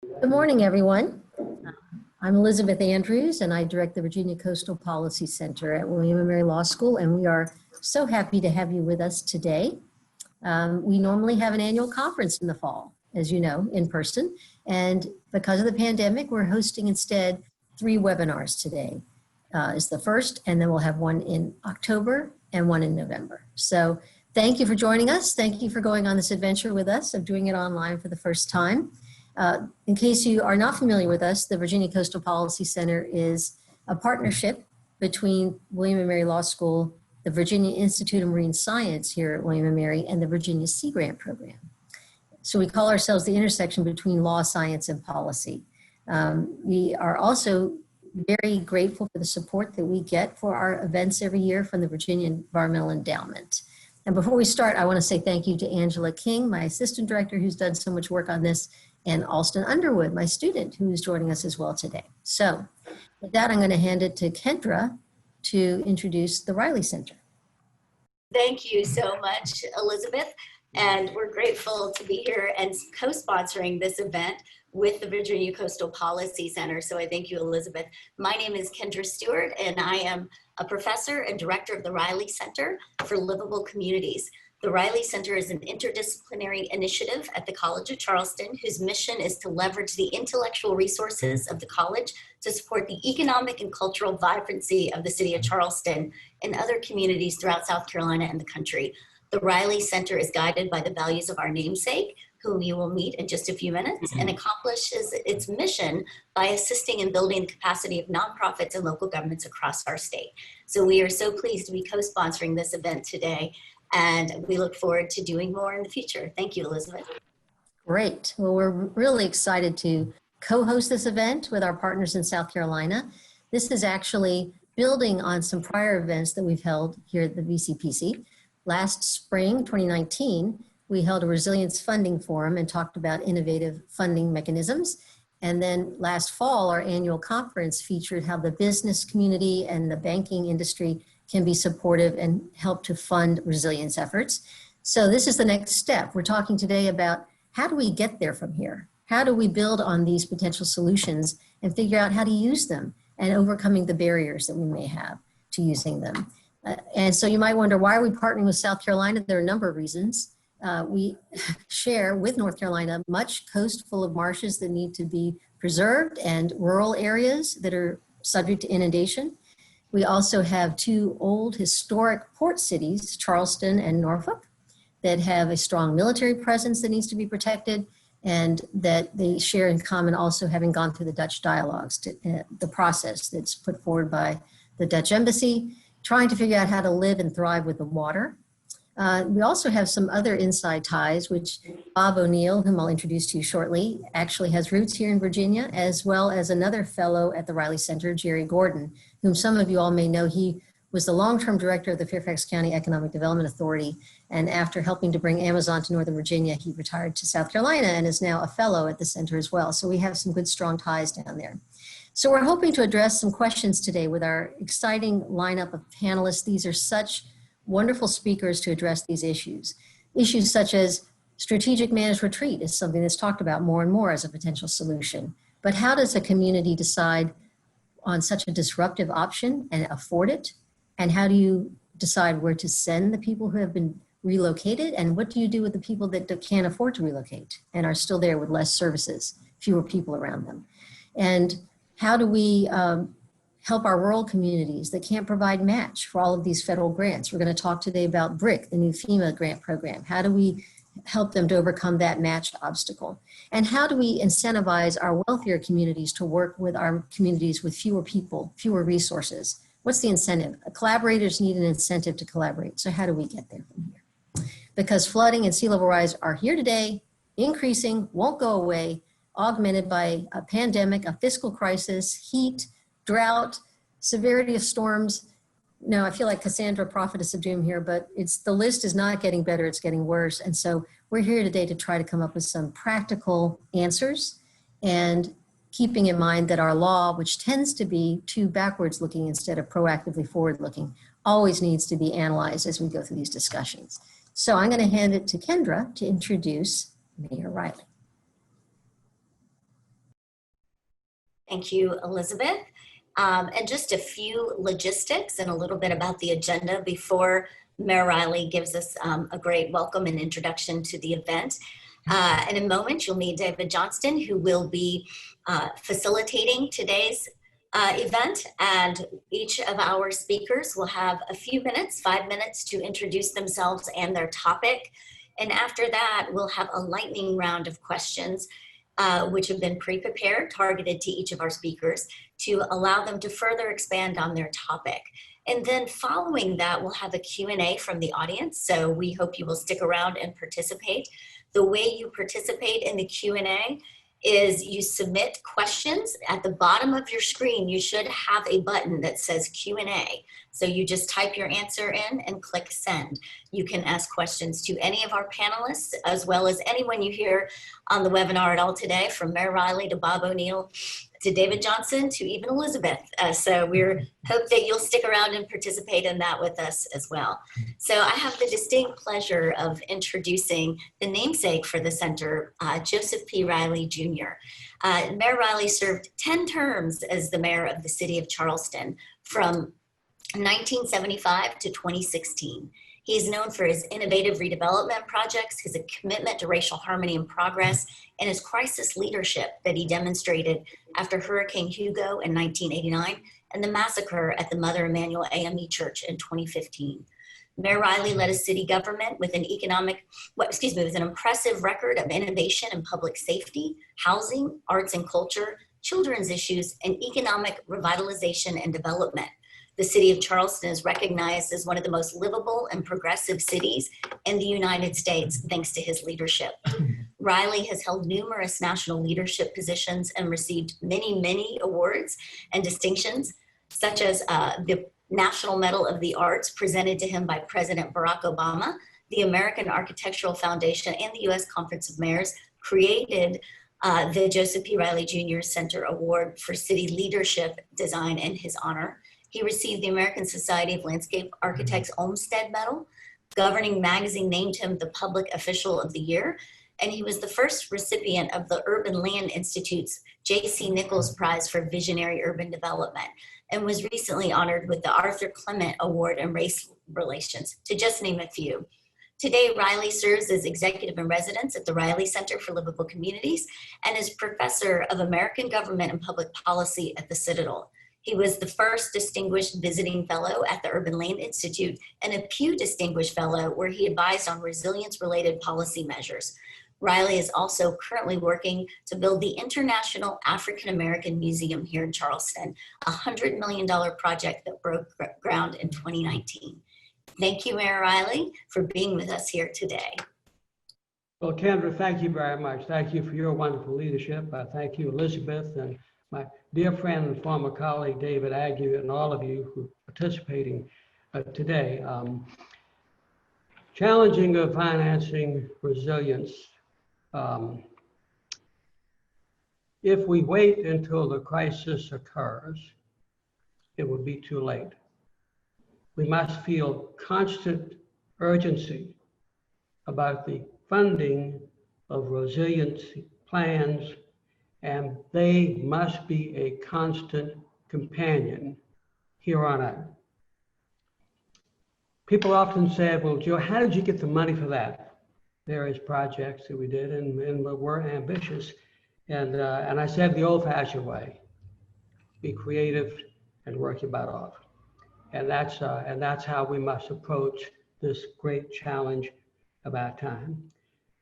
Good morning, everyone. I'm Elizabeth Andrews, and I direct the Virginia Coastal Policy Center at William & Mary Law School, and we are so happy to have you with us today. We normally have an annual conference in the fall, as you know, in person, and because of the pandemic, we're hosting instead 3 webinars today. Is the first, and then we'll have one in October and one in November. So thank you for joining us. Thank you for going on this adventure with us of doing it online for the first time. In case you are not familiar with us, the Virginia Coastal Policy Center is a partnership between William & Mary Law School, the Virginia Institute of Marine Science here at William & Mary, and the Virginia Sea Grant Program. So we call ourselves the intersection between law, science, and policy. We are also very grateful for the support that we get for our events every year from the Virginia Environmental Endowment. And before we start, I want to say thank you to Angela King, my assistant director, who's done so much work on this, and Alston Underwood, my student, who is joining us as well today. So with that, I'm going to hand it to Kendra to introduce the Riley Center. Thank you so much, Elizabeth. And we're grateful to be here and co-sponsoring this event with the Virginia Coastal Policy Center. So I thank you, Elizabeth. My name is Kendra Stewart, and I am a professor and director of the Riley Center for Livable Communities. The Riley Center is an interdisciplinary initiative at the College of Charleston whose mission is to leverage the intellectual resources of the college to support the economic and cultural vibrancy of the city of Charleston and other communities throughout South Carolina and the country. The Riley Center is guided by the values of our namesake, whom you will meet in just a few minutes, and accomplishes its mission by assisting in building the capacity of nonprofits and local governments across our state. So we are so pleased to be co-sponsoring this event today, and we look forward to doing more in the future. Thank you, Elizabeth. Great. Well, we're really excited to co-host this event with our partners in South Carolina. This is actually building on some prior events that we've held here at the VCPC. Last spring, 2019, we held a resilience funding forum and talked about innovative funding mechanisms. And then last fall, our annual conference featured how the business community and the banking industry can be supportive and help to fund resilience efforts. So this is the next step. We're talking today about how do we get there from here? How do we build on these potential solutions and figure out how to use them and overcoming the barriers that we may have to using them? And so you might wonder, why are we partnering with South Carolina? There are a number of reasons. We share with North Carolina much coast full of marshes that need to be preserved and rural areas that are subject to inundation. We also have 2 old historic port cities, Charleston and Norfolk, that have a strong military presence that needs to be protected, and that they share in common also having gone through the Dutch dialogues, the process that's put forward by the Dutch embassy, trying to figure out how to live and thrive with the water. We also have some other inside ties, which Bob O'Neill, whom I'll introduce to you shortly, actually has roots here in Virginia, as well as another fellow at the Riley Center, Jerry Gordon, whom some of you all may know. He was the long-term director of the Fairfax County Economic Development Authority, and after helping to bring Amazon to Northern Virginia, he retired to South Carolina and is now a fellow at the center as well. So we have some good, strong ties down there. So we're hoping to address some questions today with our exciting lineup of panelists. These are such wonderful speakers to address these issues. Issues such as strategic managed retreat is something that's talked about more and more as a potential solution. But how does a community decide on such a disruptive option and afford it? And how do you decide where to send the people who have been relocated? And what do you do with the people that can't afford to relocate and are still there with less services, fewer people around them? And how do we help our rural communities that can't provide match for all of these federal grants? We're going to talk today about BRIC, the new FEMA grant program. How do we help them to overcome that match obstacle? And how do we incentivize our wealthier communities to work with our communities with fewer people, fewer resources? What's the incentive? Collaborators need an incentive to collaborate. So how do we get there from here? Because flooding and sea level rise are here today, increasing, won't go away, augmented by a pandemic, a fiscal crisis, heat, drought, severity of storms. No, I feel like Cassandra, prophetess of doom here, but the list is not getting better, it's getting worse. And so we're here today to try to come up with some practical answers, and keeping in mind that our law, which tends to be too backwards looking instead of proactively forward looking, always needs to be analyzed as we go through these discussions. So I'm going to hand it to Kendra to introduce Mayor Riley. Thank you, Elizabeth. And just a few logistics and a little bit about the agenda before Mayor Riley gives us a great welcome and introduction to the event. In a moment, you'll meet David Johnston, who will be facilitating today's event, and each of our speakers will have a few minutes, 5 minutes, to introduce themselves and their topic. And after that, we'll have a lightning round of questions which have been pre-prepared, targeted to each of our speakers to allow them to further expand on their topic. And then following that, we'll have a Q&A from the audience. So we hope you will stick around and participate. The way you participate in the Q&A is you submit questions. At the bottom of your screen, you should have a button that says Q&A. So you just type your answer in and click send. You can ask questions to any of our panelists, as well as anyone you hear on the webinar at all today, from Mayor Riley to Bob O'Neill, to David Johnson, to even Elizabeth. So we hope that you'll stick around and participate in that with us as well. So I have the distinct pleasure of introducing the namesake for the center, Joseph P. Riley Jr. Mayor Riley served 10 terms as the mayor of the city of Charleston from 1975 to 2016. He is known for his innovative redevelopment projects, his commitment to racial harmony and progress, and his crisis leadership that he demonstrated after Hurricane Hugo in 1989 and the massacre at the Mother Emanuel AME Church in 2015. Mayor Riley led a city government with an with an impressive record of innovation in public safety, housing, arts and culture, children's issues, and economic revitalization and development. The city of Charleston is recognized as one of the most livable and progressive cities in the United States, thanks to his leadership. Riley has held numerous national leadership positions and received many, many awards and distinctions, such as the National Medal of the Arts presented to him by President Barack Obama. The American Architectural Foundation and the U.S. Conference of Mayors created the Joseph P. Riley Jr. Center Award for City Leadership Design in his honor. He received the American Society of Landscape Architects Olmsted Medal. Governing Magazine named him the Public Official of the Year, and he was the first recipient of the Urban Land Institute's J.C. Nichols Prize for Visionary Urban Development, and was recently honored with the Arthur Clement Award in Race Relations, to just name a few. Today, Riley serves as executive in residence at the Riley Center for Livable Communities and is professor of American Government and Public Policy at the Citadel. He was the first Distinguished Visiting Fellow at the Urban Land Institute and a Pew Distinguished Fellow, where he advised on resilience-related policy measures. Riley is also currently working to build the International African American Museum here in Charleston, a $100 million project that broke ground in 2019. Thank you, Mayor Riley, for being with us here today. Well, Kendra, thank you very much. Thank you for your wonderful leadership. Thank you, Elizabeth, and my dear friend and former colleague, David Agnew, and all of you who are participating today. Challenging of financing resilience. If we wait until the crisis occurs, it will be too late. We must feel constant urgency about the funding of resiliency plans, and they must be a constant companion here on out. People often say, well, Joe, how did you get the money for that? Various projects that we did, and we're ambitious. And I said the old-fashioned way, be creative and work your butt off. And that's how we must approach this great challenge of our time.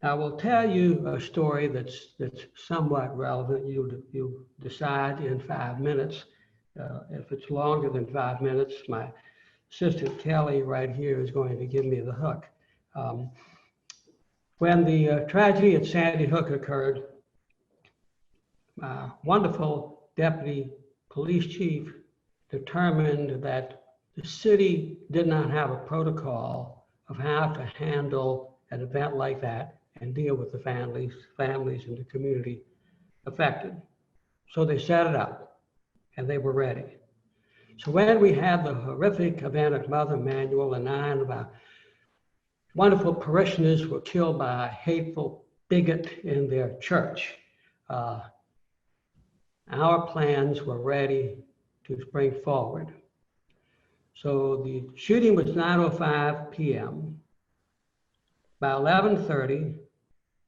I will tell you a story that's somewhat relevant. You decide in 5 minutes. If it's longer than 5 minutes, my assistant Kelly right here is going to give me the hook. When the tragedy at Sandy Hook occurred, wonderful deputy police chief determined that the city did not have a protocol of how to handle an event like that and deal with the families in the community affected. So they set it up and they were ready. So when we had the horrific event at Mother Emanuel and 9 of our wonderful parishioners were killed by a hateful bigot in their church, our plans were ready to spring forward. So the shooting was 9:05 p.m. By 11:30,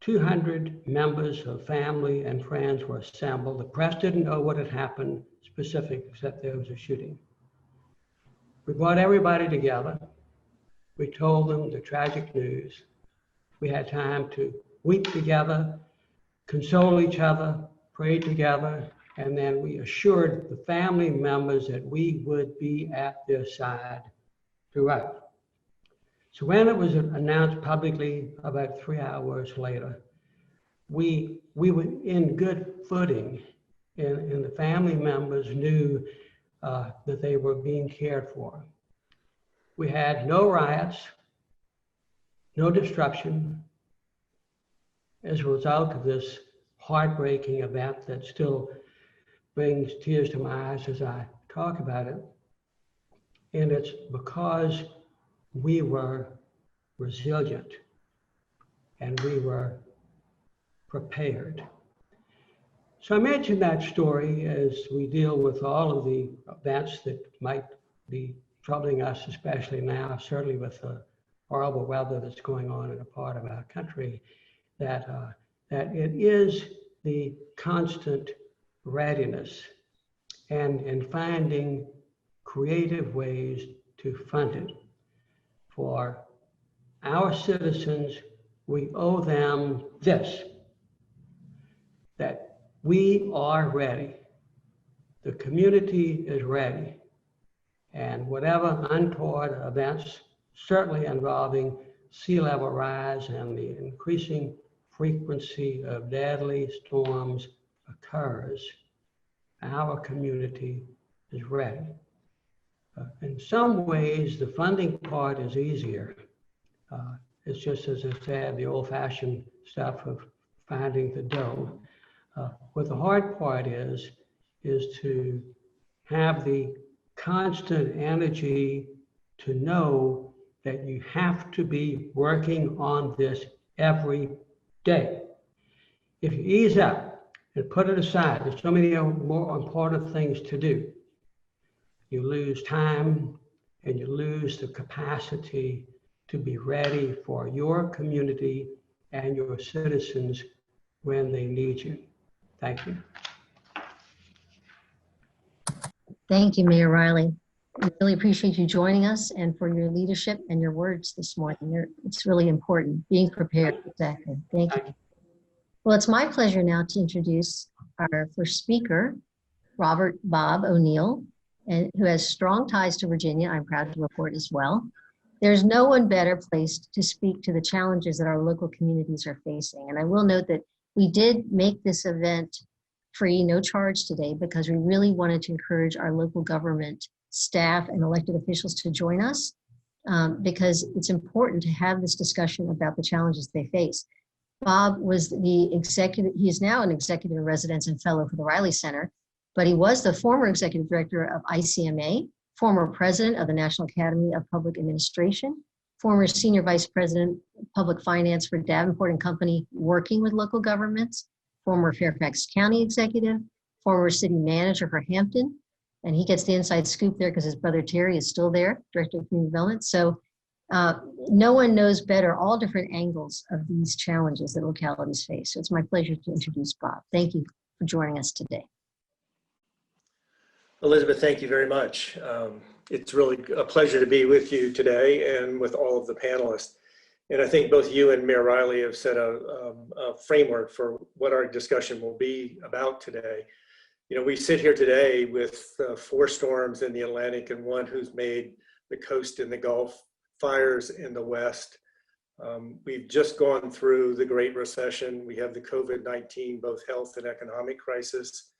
200 members of family and friends were assembled. The press didn't know what had happened specific, except there was a shooting. We brought everybody together. We told them the tragic news. We had time to weep together, console each other, pray together, and then we assured the family members that we would be at their side throughout. So when it was announced publicly about 3 hours later, we were in good footing, and the family members knew that they were being cared for. We had no riots, no disruption as a result of this heartbreaking event that still brings tears to my eyes as I talk about it. And it's because we were resilient and we were prepared. So I mentioned that story as we deal with all of the events that might be troubling us, especially now, certainly with the horrible weather that's going on in a part of our country, that it is the constant readiness and finding creative ways to fund it. For our citizens, we owe them this, that we are ready. The community is ready. And whatever untoward events, certainly involving sea level rise and the increasing frequency of deadly storms occurs, our community is ready. In some ways, the funding part is easier. It's just, as I said, the old-fashioned stuff of finding the dough. What the hard part is to have the constant energy to know that you have to be working on this every day. If you ease up and put it aside, there's so many more important things to do. You lose time and you lose the capacity to be ready for your community and your citizens when they need you. Thank you. Thank you, Mayor Riley. We really appreciate you joining us and for your leadership and your words this morning. It's really important, being prepared. Exactly. Thank you. Well, it's my pleasure now to introduce our first speaker, Robert Bob O'Neill, and who has strong ties to Virginia, I'm proud to report as well. There's no one better placed to speak to the challenges that our local communities are facing. And I will note that we did make this event free, no charge today, because we really wanted to encourage our local government staff and elected officials to join us, because it's important to have this discussion about the challenges they face. Bob was the executive, he is now an executive in residence and fellow for the Riley Center, but he was the former executive director of ICMA, former president of the National Academy of Public Administration, former senior vice president of public finance for Davenport and Company, working with local governments, former Fairfax County executive, former city manager for Hampton, and he gets the inside scoop there because his brother Terry is still there, director of community development. So no one knows better all different angles of these challenges that localities face. So it's my pleasure to introduce Bob. Thank you for joining us today. Elizabeth, thank you very much. It's really a pleasure to be with you today and with all of the panelists. And I think both you and Mayor Riley have set a framework for what our discussion will be about today. You know, we sit here today with 4 storms in the Atlantic and one who's made the coast in the Gulf, fires in the West. We've just gone through the Great Recession. We have the COVID-19, both health and economic crisis,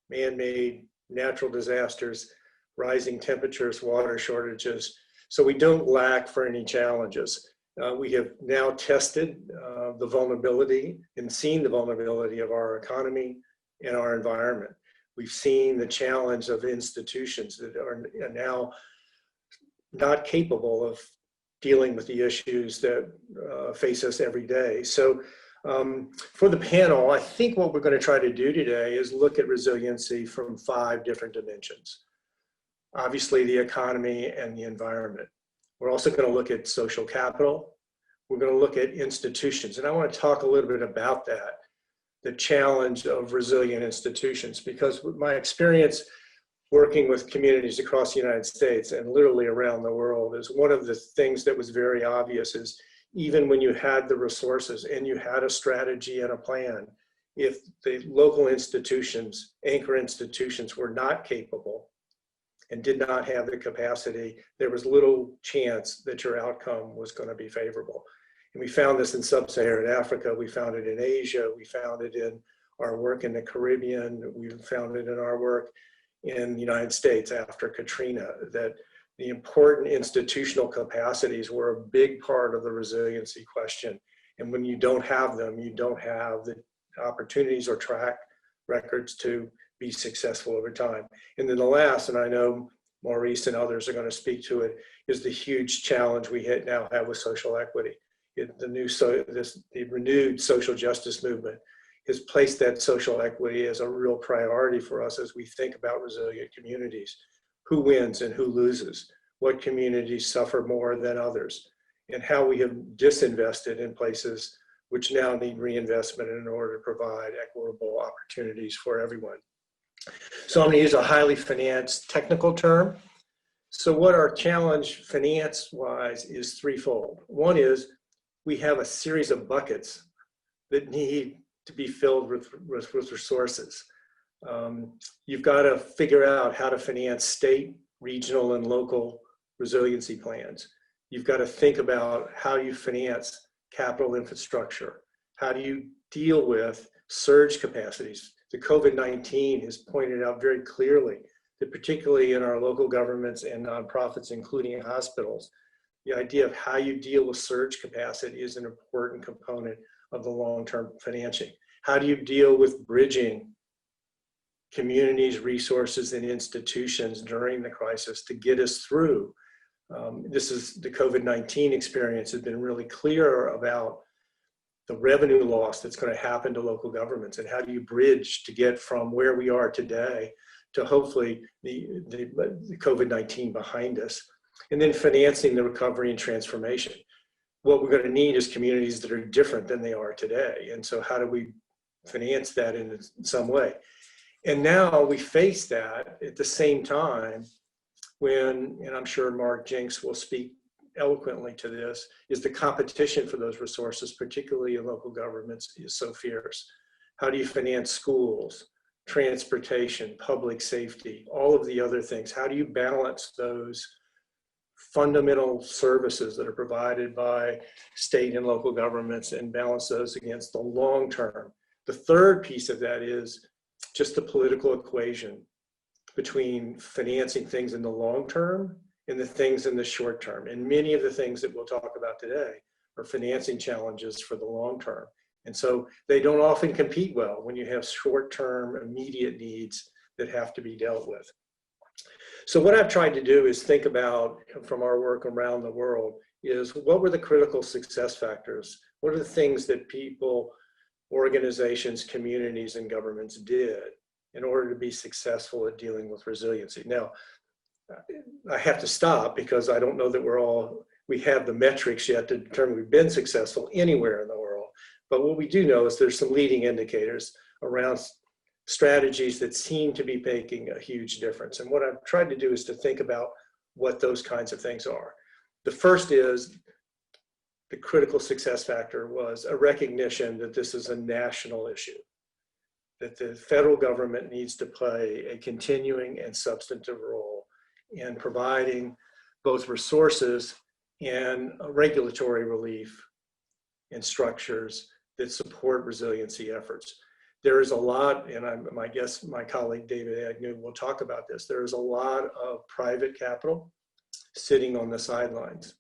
man-made natural disasters, rising temperatures, water shortages. So we don't lack for any challenges. We have now tested the vulnerability and seen the vulnerability of our economy and our environment. We've seen the challenge of institutions that are now not capable of dealing with the issues that face us every day. So For the panel, I think what we're going to try to do today is look at resiliency from 5 different dimensions. Obviously, the economy and the environment. We're also going to look at social capital. We're going to look at institutions. And I want to talk a little bit about that, the challenge of resilient institutions, because with my experience working with communities across the United States and literally around the world is one of the things that was very obvious is even when you had the resources and you had a strategy and a plan, if the local institutions, anchor institutions, were not capable and did not have the capacity, there was little chance that your outcome was going to be favorable. And we found this in sub-Saharan Africa, we found it in Asia, we found it in our work in the Caribbean, we found it in our work in the United States after Katrina, that the important institutional capacities were a big part of the resiliency question. And when you don't have them, you don't have the opportunities or track records to be successful over time. And then the last, and I know Maurice and others are going to speak to it, is the huge challenge we now have with social equity. The renewed social justice movement has placed that social equity as a real priority for us as we think about resilient communities. Who wins and who loses? What communities suffer more than others? And how we have disinvested in places which now need reinvestment in order to provide equitable opportunities for everyone. So I'm going to use a highly financed technical term. So what our challenge finance-wise is threefold. One is we have a series of buckets that need to be filled with resources. You've got to figure out how to finance state, regional, and local resiliency plans. You've got to think about how you finance capital infrastructure. How do you deal with surge capacities? The COVID-19 has pointed out very clearly that particularly in our local governments and nonprofits, including hospitals, the idea of how you deal with surge capacity is an important component of the long-term financing. How do you deal with bridging communities, resources, and institutions during the crisis to get us through? The COVID-19 experience has been really clear about the revenue loss that's going to happen to local governments, and how do you bridge to get from where we are today to hopefully the COVID-19 behind us, and then financing the recovery and transformation. What we're going to need is communities that are different than they are today, and so how do we finance that in some way? And now we face that at the same time when, and I'm sure Mark Jenks will speak eloquently to this, is the competition for those resources, particularly in local governments, is so fierce. How do you finance schools, transportation, public safety, all of the other things? How do you balance those fundamental services that are provided by state and local governments and balance those against the long term? The third piece of that is just the political equation between financing things in the long term and the things in the short term. And many of the things that we'll talk about today are financing challenges for the long term. And so they don't often compete well when you have short-term immediate needs that have to be dealt with. So what I've tried to do is think about, from our work around the world, is what were the critical success factors? What are the things that people, organizations, communities, and governments did in order to be successful at dealing with resiliency? Now, I have to stop because I don't know that we have the metrics yet to determine we've been successful anywhere in the world. But what we do know is there's some leading indicators around strategies that seem to be making a huge difference. And what I've tried to do is to think about what those kinds of things are. The first is the critical success factor was a recognition that this is a national issue, that the federal government needs to play a continuing and substantive role in providing both resources and regulatory relief and structures that support resiliency efforts. There is a lot, and my guess, my colleague David Agnew will talk about this, there is a lot of private capital sitting on the sidelines.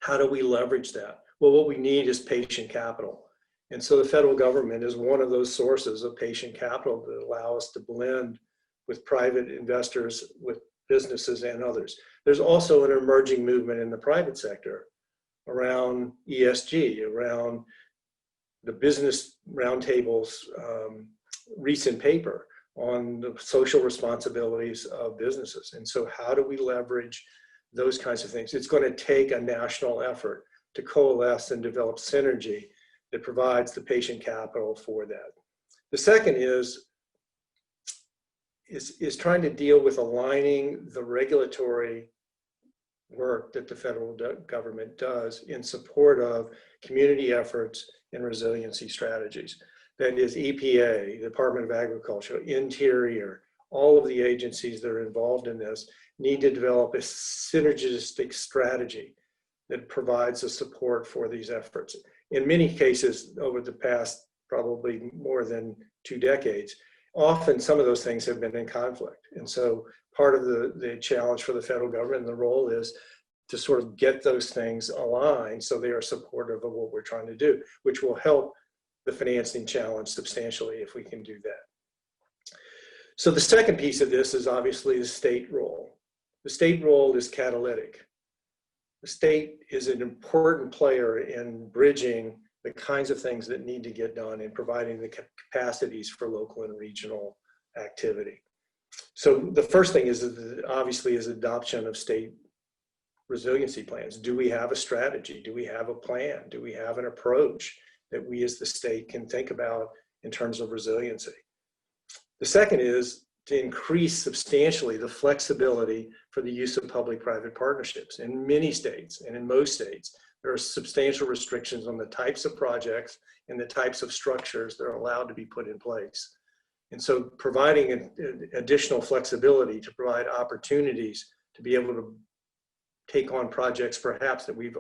How do we leverage that? Well, what we need is patient capital. And so the federal government is one of those sources of patient capital that allow us to blend with private investors, with businesses and others. There's also an emerging movement in the private sector around ESG, around the Business Roundtable's recent paper on the social responsibilities of businesses. And so how do we leverage those kinds of things? It's going to take a national effort to coalesce and develop synergy that provides the patient capital for that. The second is trying to deal with aligning the regulatory work that the federal government does in support of community efforts and resiliency strategies. That is EPA, Department of Agriculture, Interior, all of the agencies that are involved in this need to develop a synergistic strategy that provides the support for these efforts. In many cases, over the past probably more than 2 decades, often some of those things have been in conflict. And so part of the challenge for the federal government and the role is to sort of get those things aligned so they are supportive of what we're trying to do, which will help the financing challenge substantially if we can do that. So the second piece of this is obviously the state role. The state role is catalytic. The state is an important player in bridging the kinds of things that need to get done and providing the capacities for local and regional activity. So the first thing is obviously is adoption of state resiliency plans. Do we have a strategy? Do we have a plan? Do we have an approach that we as the state can think about in terms of resiliency? The second is to increase substantially the flexibility for the use of public-private partnerships. In many states, and in most states, there are substantial restrictions on the types of projects and the types of structures that are allowed to be put in place. And so providing additional flexibility to provide opportunities to be able to take on projects perhaps that we've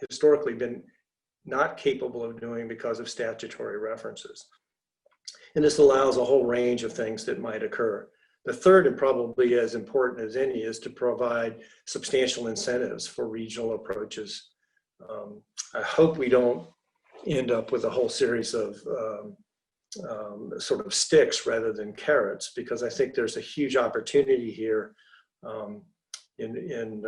historically been not capable of doing because of statutory references. And this allows a whole range of things that might occur. The third, and probably as important as any, is to provide substantial incentives for regional approaches. I hope we don't end up with a whole series of sort of sticks rather than carrots, because I think there's a huge opportunity here in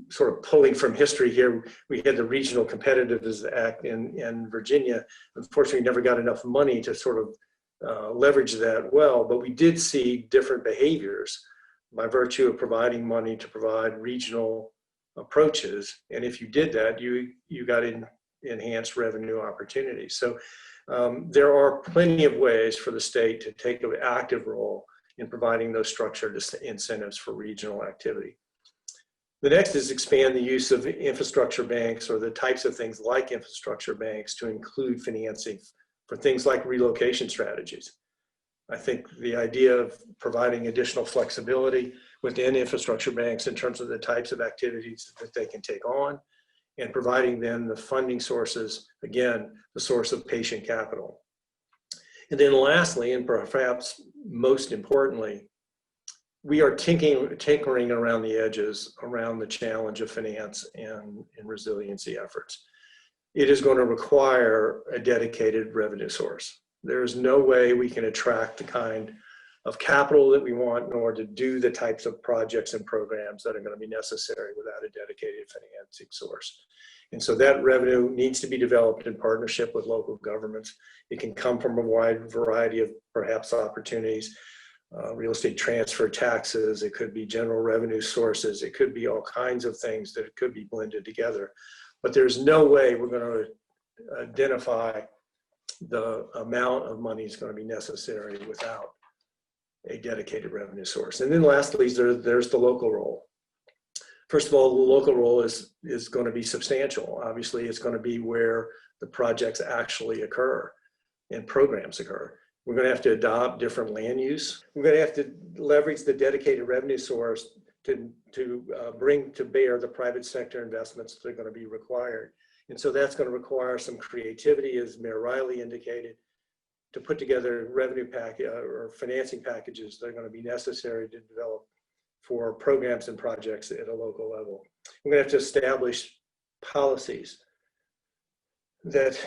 sort of pulling from history here. We had the Regional Competitiveness Act in Virginia. Unfortunately, we never got enough money to sort of leverage that well, but we did see different behaviors by virtue of providing money to provide regional approaches. And if you did that, you got enhanced revenue opportunities. So there are plenty of ways for the state to take an active role in providing those structured incentives for regional activity. The next is expand the use of infrastructure banks, or the types of things like infrastructure banks, to include financing for things like relocation strategies. I think the idea of providing additional flexibility within infrastructure banks in terms of the types of activities that they can take on, and providing them the funding sources, again, the source of patient capital. And then lastly, and perhaps most importantly, we are tinkering around the edges around the challenge of finance and resiliency efforts. It is going to require a dedicated revenue source. There's no way we can attract the kind of capital that we want, nor to do the types of projects and programs that are going to be necessary without a dedicated financing source. And so that revenue needs to be developed in partnership with local governments. It can come from a wide variety of perhaps opportunities, real estate transfer taxes, it could be general revenue sources, it could be all kinds of things that could be blended together. But there's no way we're going to identify the amount of money is going to be necessary without a dedicated revenue source. And then lastly, there's the local role. First of all, the local role is going to be substantial. Obviously, it's going to be where the projects actually occur and programs occur. We're going to have to adopt different land use. We're going to have to leverage the dedicated revenue source to bring to bear the private sector investments that are going to be required. And so that's going to require some creativity, as Mayor Riley indicated, to put together revenue package or financing packages that are going to be necessary to develop for programs and projects at a local level. We're going to have to establish policies that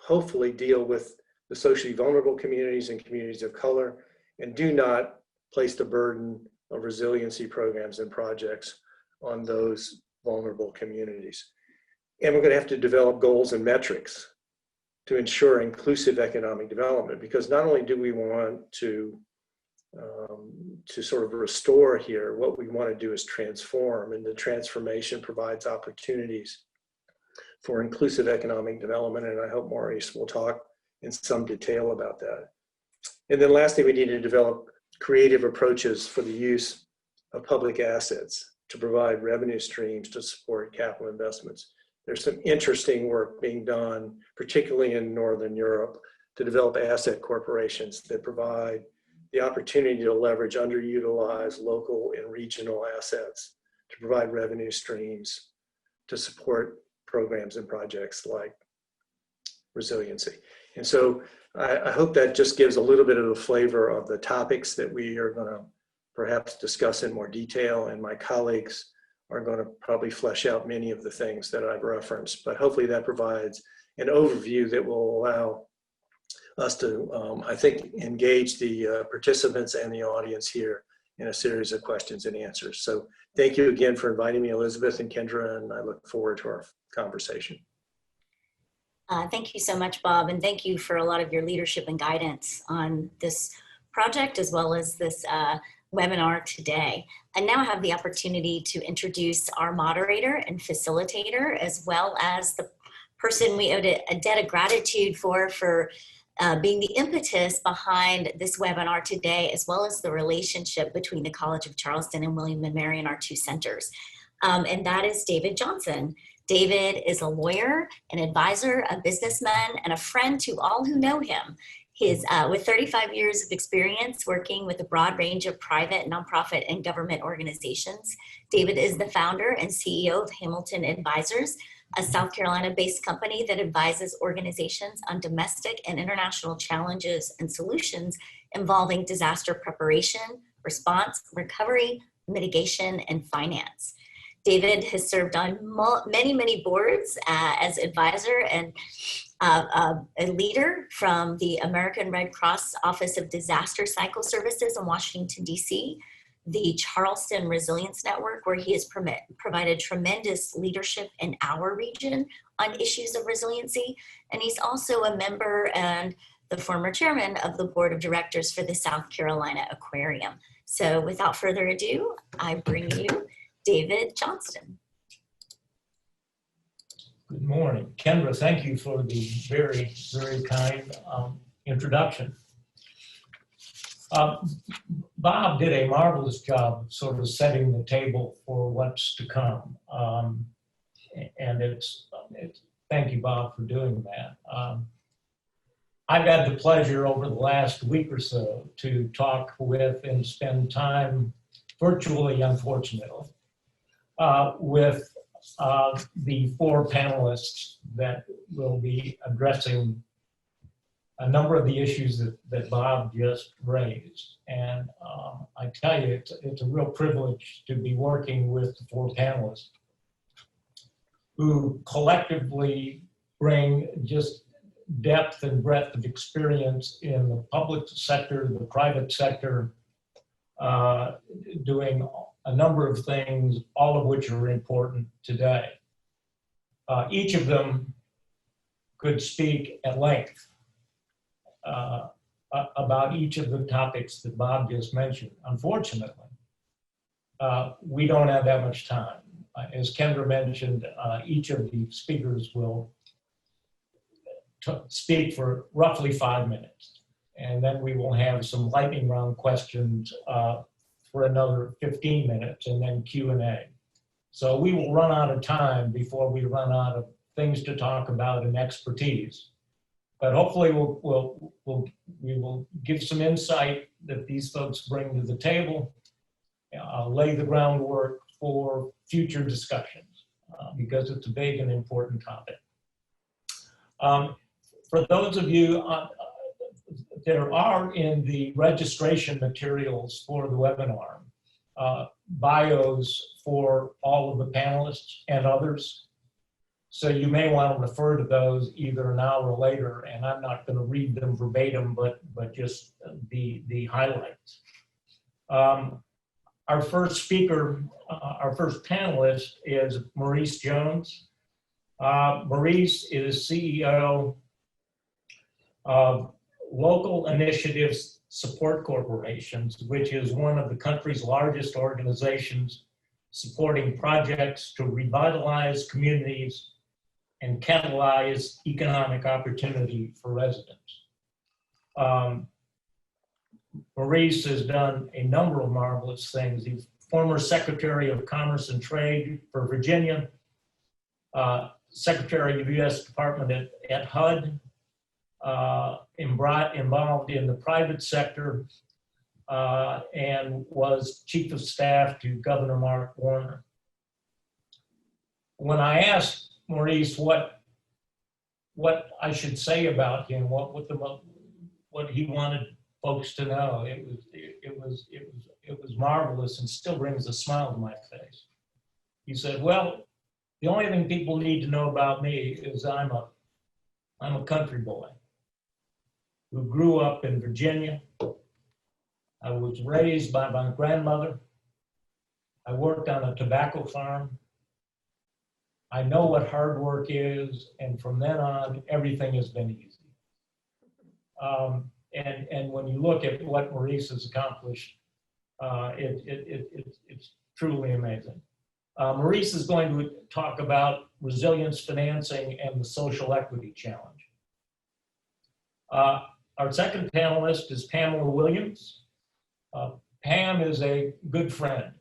hopefully deal with the socially vulnerable communities and communities of color, and do not place the burden of resiliency programs and projects on those vulnerable communities. And we're going to have to develop goals and metrics to ensure inclusive economic development, because not only do we want to sort of restore here, what we want to do is transform, and the transformation provides opportunities for inclusive economic development, and I hope Maurice will talk in some detail about that. And then lastly, we need to develop creative approaches for the use of public assets to provide revenue streams to support capital investments. There's some interesting work being done, particularly in Northern Europe, to develop asset corporations that provide the opportunity to leverage underutilized local and regional assets to provide revenue streams to support programs and projects like Resiliency. And so I hope that just gives a little bit of a flavor of the topics that we are going to perhaps discuss in more detail, and my colleagues are going to probably flesh out many of the things that I've referenced, but hopefully that provides an overview that will allow us to, I think, engage the participants and the audience here in a series of questions and answers. So thank you again for inviting me, Elizabeth and Kendra, and I look forward to our conversation. Thank you so much, Bob, and thank you for a lot of your leadership and guidance on this project as well as this webinar today. And now I have the opportunity to introduce our moderator and facilitator, as well as the person we owe a debt of gratitude for being the impetus behind this webinar today, as well as the relationship between the College of Charleston and William & Mary and our two centers. And that is David Johnson. David is a lawyer, an advisor, a businessman, and a friend to all who know him. With 35 years of experience working with a broad range of private, nonprofit, and government organizations, David is the founder and CEO of Hamilton Advisors, a South Carolina-based company that advises organizations on domestic and international challenges and solutions involving disaster preparation, response, recovery, mitigation, and finance. David has served on many boards as advisor and a leader from the American Red Cross Office of Disaster Cycle Services in Washington, D.C., the Charleston Resilience Network, where he has provided tremendous leadership in our region on issues of resiliency. And he's also a member and the former chairman of the board of directors for the South Carolina Aquarium. So without further ado, I bring you David Johnston. Good morning. Kendra, thank you for the very kind introduction. Bob did a marvelous job sort of setting the table for what's to come. And thank you, Bob, for doing that. I've had the pleasure over the last week or so to talk with and spend time virtually, unfortunately, with the four panelists that will be addressing a number of the issues that Bob just raised. And I tell you, it's a real privilege to be working with the four panelists who collectively bring just depth and breadth of experience in the public sector, the private sector, doing a number of things, all of which are important today. Each of them could speak at length about each of the topics that Bob just mentioned. Unfortunately, we don't have that much time. As Kendra mentioned, each of the speakers will speak for roughly 5 minutes, and then we will have some lightning round questions for another 15 minutes, and then Q&A. So we will run out of time before we run out of things to talk about and expertise. But hopefully we will give some insight that these folks bring to the table, lay the groundwork for future discussions, because it's a big and important topic. For those of you, there are in the registration materials for the webinar, bios for all of the panelists and others. So you may want to refer to those either now or later, and I'm not going to read them verbatim, but just the highlights. Our first speaker, our first panelist is Maurice Jones. Maurice is CEO Local Initiatives Support Corporations, which is one of the country's largest organizations supporting projects to revitalize communities and catalyze economic opportunity for residents. Maurice has done a number of marvelous things. He's former Secretary of Commerce and Trade for Virginia, Secretary of U.S. Department at HUD, involved in the private sector, and was Chief of Staff to Governor Mark Warner. When I asked Maurice what I should say about him, what he wanted folks to know, it was marvelous and still brings a smile to my face. He said, "Well, the only thing people need to know about me is I'm a country boy who grew up in Virginia. I was raised by my grandmother. I worked on a tobacco farm. I know what hard work is, and from then on, everything has been easy." And when you look at what Maurice has accomplished, it's truly amazing. Maurice is going to talk about resilience financing and the social equity challenge. Our second panelist is Pamela Williams. Pam is a good friend.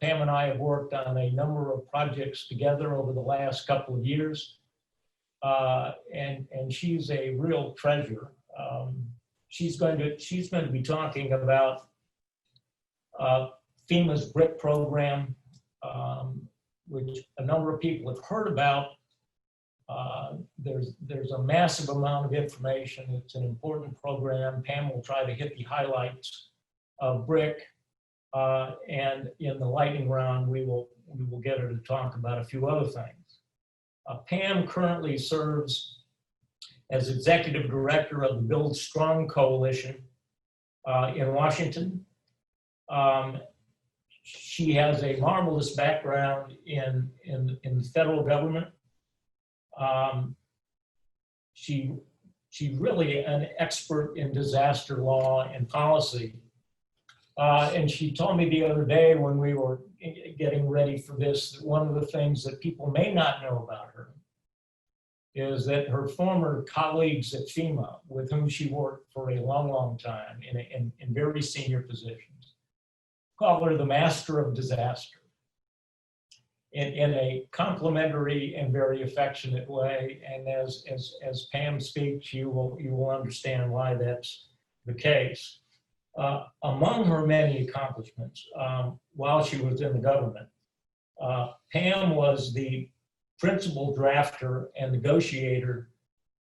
Pam and I have worked on a number of projects together over the last couple of years, and she's a real treasure. She's going to be talking about FEMA's BRIC program, which a number of people have heard about. There's a massive amount of information. It's an important program. Pam will try to hit the highlights of BRIC, and in the lightning round, we will get her to talk about a few other things. Pam currently serves as Executive Director of the Build Strong Coalition in Washington. She has a marvelous background in the federal government. She's really an expert in disaster law and policy. And she told me the other day when we were getting ready for this, that one of the things that people may not know about her is that her former colleagues at FEMA, with whom she worked for a long, long time in very senior positions, call her the master of disaster in a complimentary and very affectionate way. And as Pam speaks, you will understand why that's the case. Among her many accomplishments while she was in the government, Pam was the principal drafter and negotiator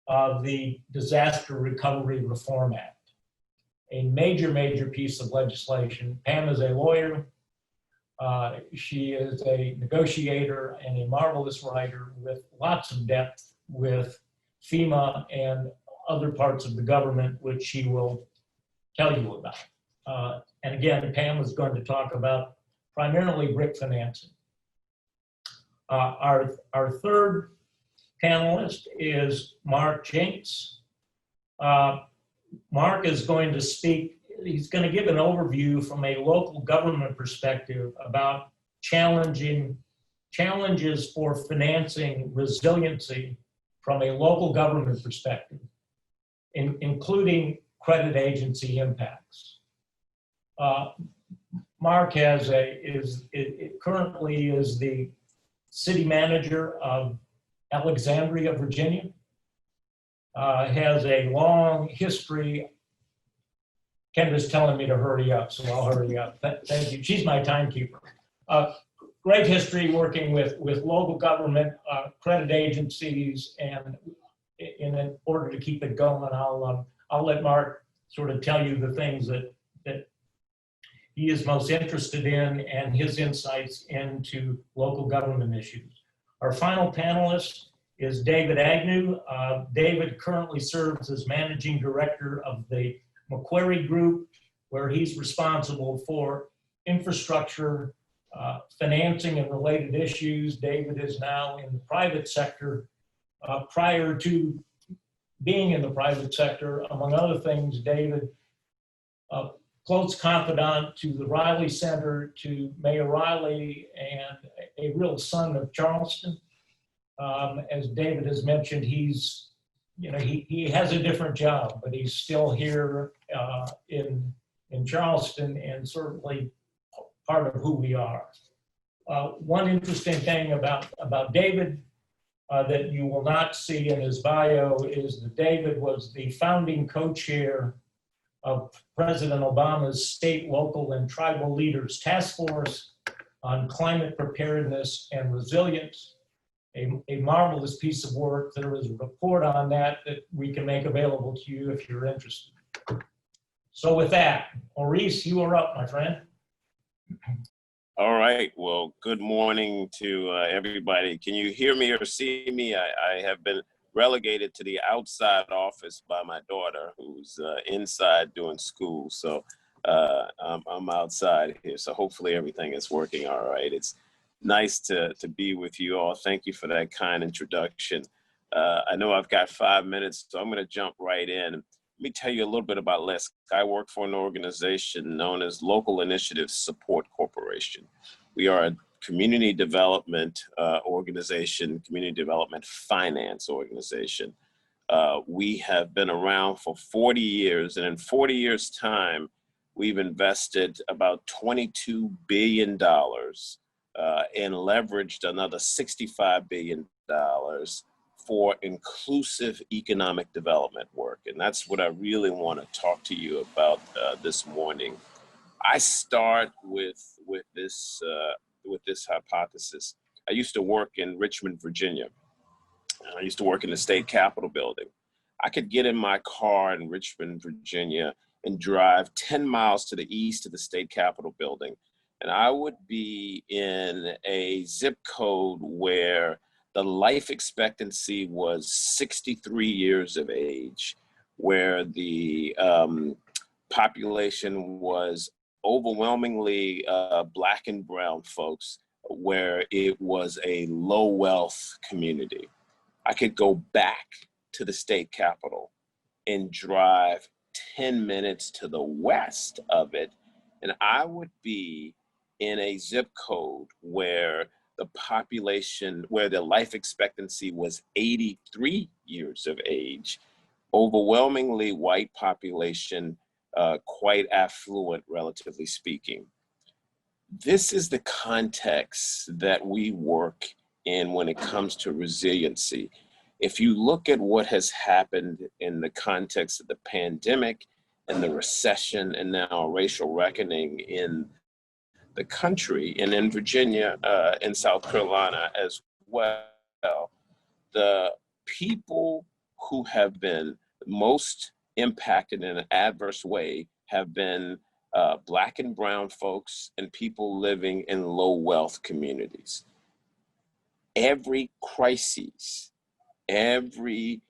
of the Disaster Recovery Reform Act, a major piece of legislation. Pam is a lawyer. She is a negotiator and a marvelous writer with lots of depth with FEMA and other parts of the government, which she will tell you about. And again, Pam is going to talk about primarily BRIC financing. Our third panelist is Mark Jenks. Mark is going to speak. He's going to give an overview from a local government perspective about challenges for financing resiliency from a local government perspective, including credit agency impacts. Mark currently is the city manager of Alexandria, Virginia. Has a long history. Kendra's telling me to hurry up, so I'll hurry up. Thank you. She's my timekeeper. Great history working with local government, credit agencies, and in order to keep it going, I'll let Mark sort of tell you the things that he is most interested in and his insights into local government issues. Our final panelist is David Agnew. David currently serves as managing director of the Macquarie Group, where he's responsible for infrastructure, financing and related issues. David is now in the private sector. Prior to being in the private sector, among other things, David, close confidant to the Riley Center, to Mayor Riley, and a real son of Charleston. As David has mentioned, he's, he has a different job, but he's still here in Charleston and certainly part of who we are. One interesting thing about David that you will not see in his bio is that David was the founding co-chair of President Obama's State, Local, and Tribal Leaders Task Force on Climate Preparedness and Resilience, a marvelous piece of work. There is a report on that we can make available to you if you're interested. So with that, Maurice, you are up, my friend. All right. Well, good morning to everybody. Can you hear me or see me? I have been relegated to the outside office by my daughter, who's inside doing school. So I'm outside here. So hopefully everything is working all right. It's nice to be with you all. Thank you for that kind introduction. I know I've got 5 minutes, so I'm going to jump right in. Let me tell you a little bit about LISC. I work for an organization known as Local Initiatives Support Corporation. We are a community development organization, community development finance organization. We have been around for 40 years, and in 40 years' time, we've invested about $22 billion and leveraged another $65 billion for inclusive economic development work. And that's what I really want to talk to you about this morning. I start with this hypothesis. I used to work in Richmond, Virginia. I used to work in the state capitol building. I could get in my car in Richmond, Virginia and drive 10 miles to the east of the state capitol building. And I would be in a zip code where the life expectancy was 63 years of age, where the population was overwhelmingly Black and brown folks, where it was a low wealth community. I could go back to the state capitol and drive 10 minutes to the west of it, and I would be in a zip code where the population, where the life expectancy was 83 years of age, overwhelmingly white population, quite affluent, relatively speaking. This is the context that we work in when it comes to resiliency. If you look at what has happened in the context of the pandemic and the recession and now a racial reckoning in the country and in Virginia and South Carolina as well, the people who have been most impacted in an adverse way have been Black and brown folks and people living in low wealth communities. Every crisis, every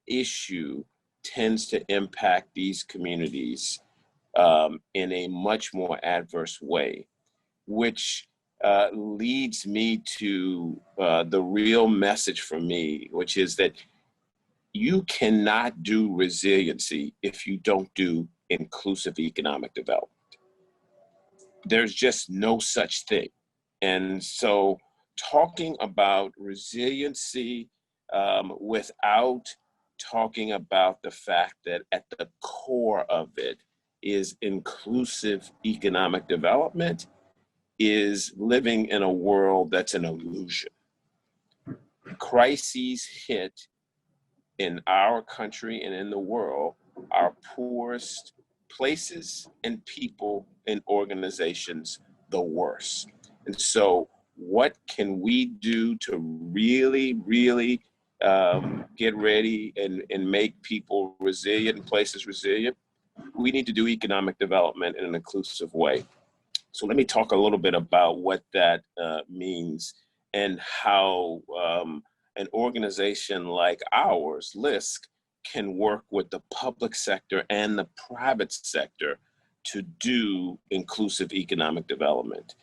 issue tends to impact these communities in a much more adverse way, which leads me to the real message for me, which is that you cannot do resiliency if you don't do inclusive economic development. There's just no such thing. And so talking about resiliency without talking about the fact that at the core of it is inclusive economic development is living in a world that's an illusion. Crises hit in our country and in the world our poorest places and people and organizations the worst. And so what can we do to really, really get ready and make people resilient and places resilient? We need to do economic development in an inclusive way. So let me talk a little bit about what that means and how an organization like ours, LISC, can work with the public sector and the private sector to do inclusive economic development.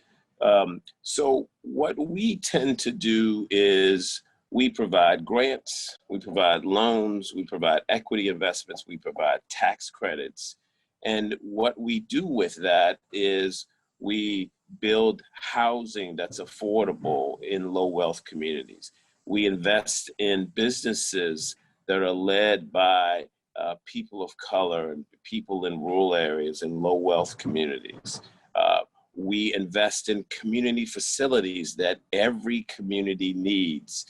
So what we tend to do is We provide grants, we provide loans, we provide equity investments, we provide tax credits. And what we do with that is we build housing that's affordable in low wealth communities. We invest in businesses that are led by people of color and people in rural areas and low wealth communities. We invest in community facilities that every community needs,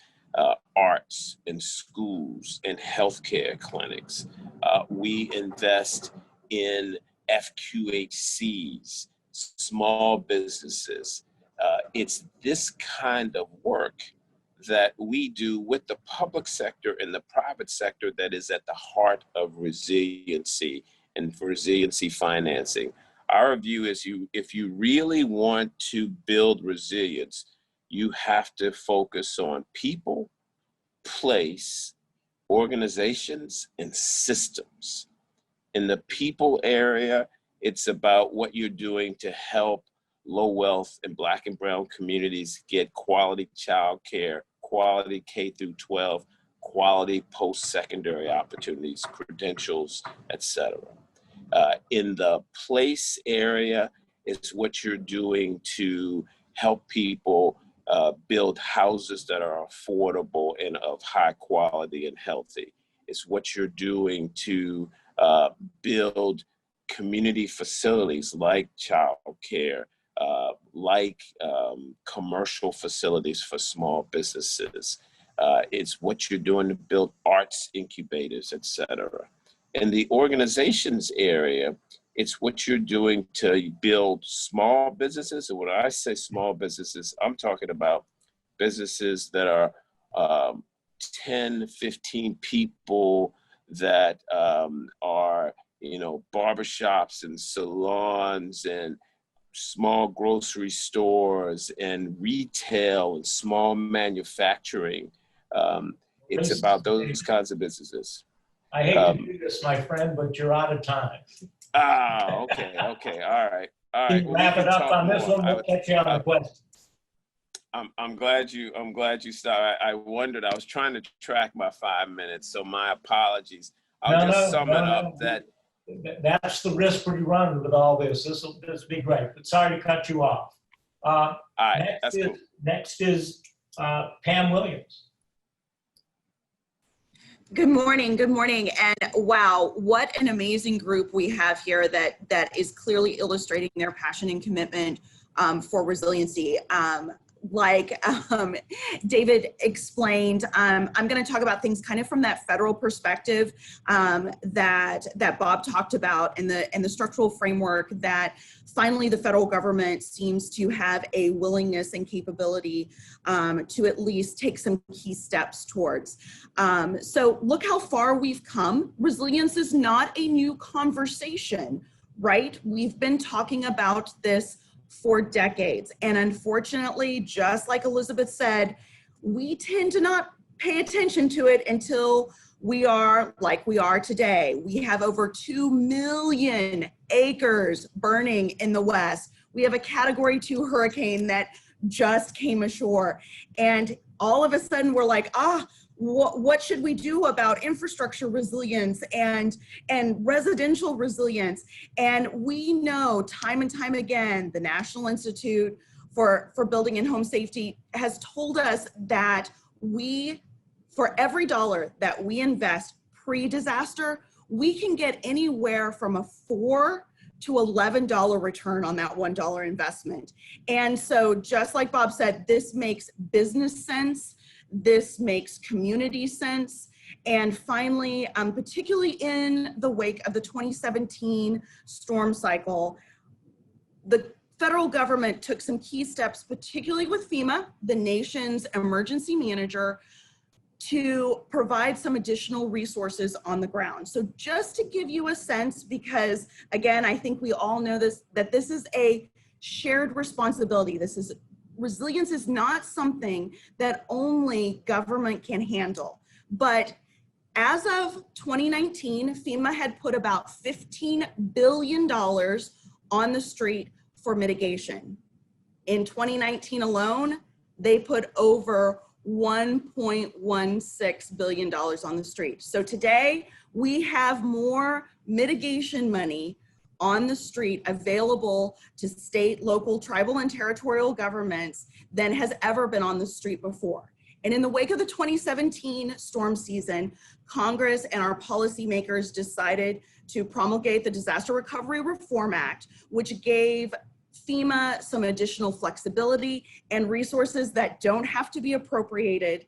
arts and schools and healthcare clinics. We invest in FQHCs, small businesses. It's this kind of work that we do with the public sector and the private sector that is at the heart of resiliency and resiliency financing. Our view is if you really want to build resilience, you have to focus on people, place, organizations, and systems. In the people area, it's about what you're doing to help low wealth and Black and brown communities get quality childcare, quality K through 12, quality post-secondary opportunities, credentials, etc. In the place area, it's what you're doing to help people build houses that are affordable and of high quality and healthy. It's what you're doing to build community facilities like childcare, like commercial facilities for small businesses. It's what you're doing to build arts incubators, et cetera. In the organizations area, it's what you're doing to build small businesses. And when I say small businesses, I'm talking about businesses that are 10, 15 people that are, barbershops and salons and small grocery stores and retail and small manufacturing. It's about those kinds of businesses. I hate to do this, my friend, but you're out of time. Okay, all right. Can you wrap it up on this one? We'll catch you on the question. I'm glad you stopped. I wondered, I was trying to track my 5 minutes, so my apologies. I'll just sum it up. That's the risk we run with all this. This will be great, but sorry to cut you off. All right, cool. Next is Pam Williams. Good morning, and wow, what an amazing group we have here that is clearly illustrating their passion and commitment for resiliency. Like David explained, I'm going to talk about things kind of from that federal perspective that Bob talked about in the structural framework that finally the federal government seems to have a willingness and capability to at least take some key steps towards. So look how far we've come. Resilience is not a new conversation, right? We've been talking about this for decades. And unfortunately, just like Elizabeth said, we tend to not pay attention to it until we are like we are today. We have over 2 million acres burning in the West. We have a Category 2 hurricane that just came ashore. And all of a sudden we're like, what should we do about infrastructure resilience and residential resilience? And we know time and time again, the National Institute for Building and Home Safety has told us that for every dollar that we invest pre-disaster, we can get anywhere from a $4 to $11 return on that $1 investment. And so just like Bob said, this makes business sense. This makes community sense. And finally, particularly in the wake of the 2017 storm cycle, the federal government took some key steps, particularly with FEMA, the nation's emergency manager, to provide some additional resources on the ground. So just to give you a sense, because again, I think we all know that this is a shared responsibility. Resilience is not something that only government can handle. But as of 2019, FEMA had put about $15 billion on the street for mitigation. In 2019 alone, they put over $1.16 billion on the street. So today we have more mitigation money on the street available to state, local, tribal, and territorial governments than has ever been on the street before. And in the wake of the 2017 storm season, Congress and our policymakers decided to promulgate the Disaster Recovery Reform Act, which gave FEMA some additional flexibility and resources that don't have to be appropriated.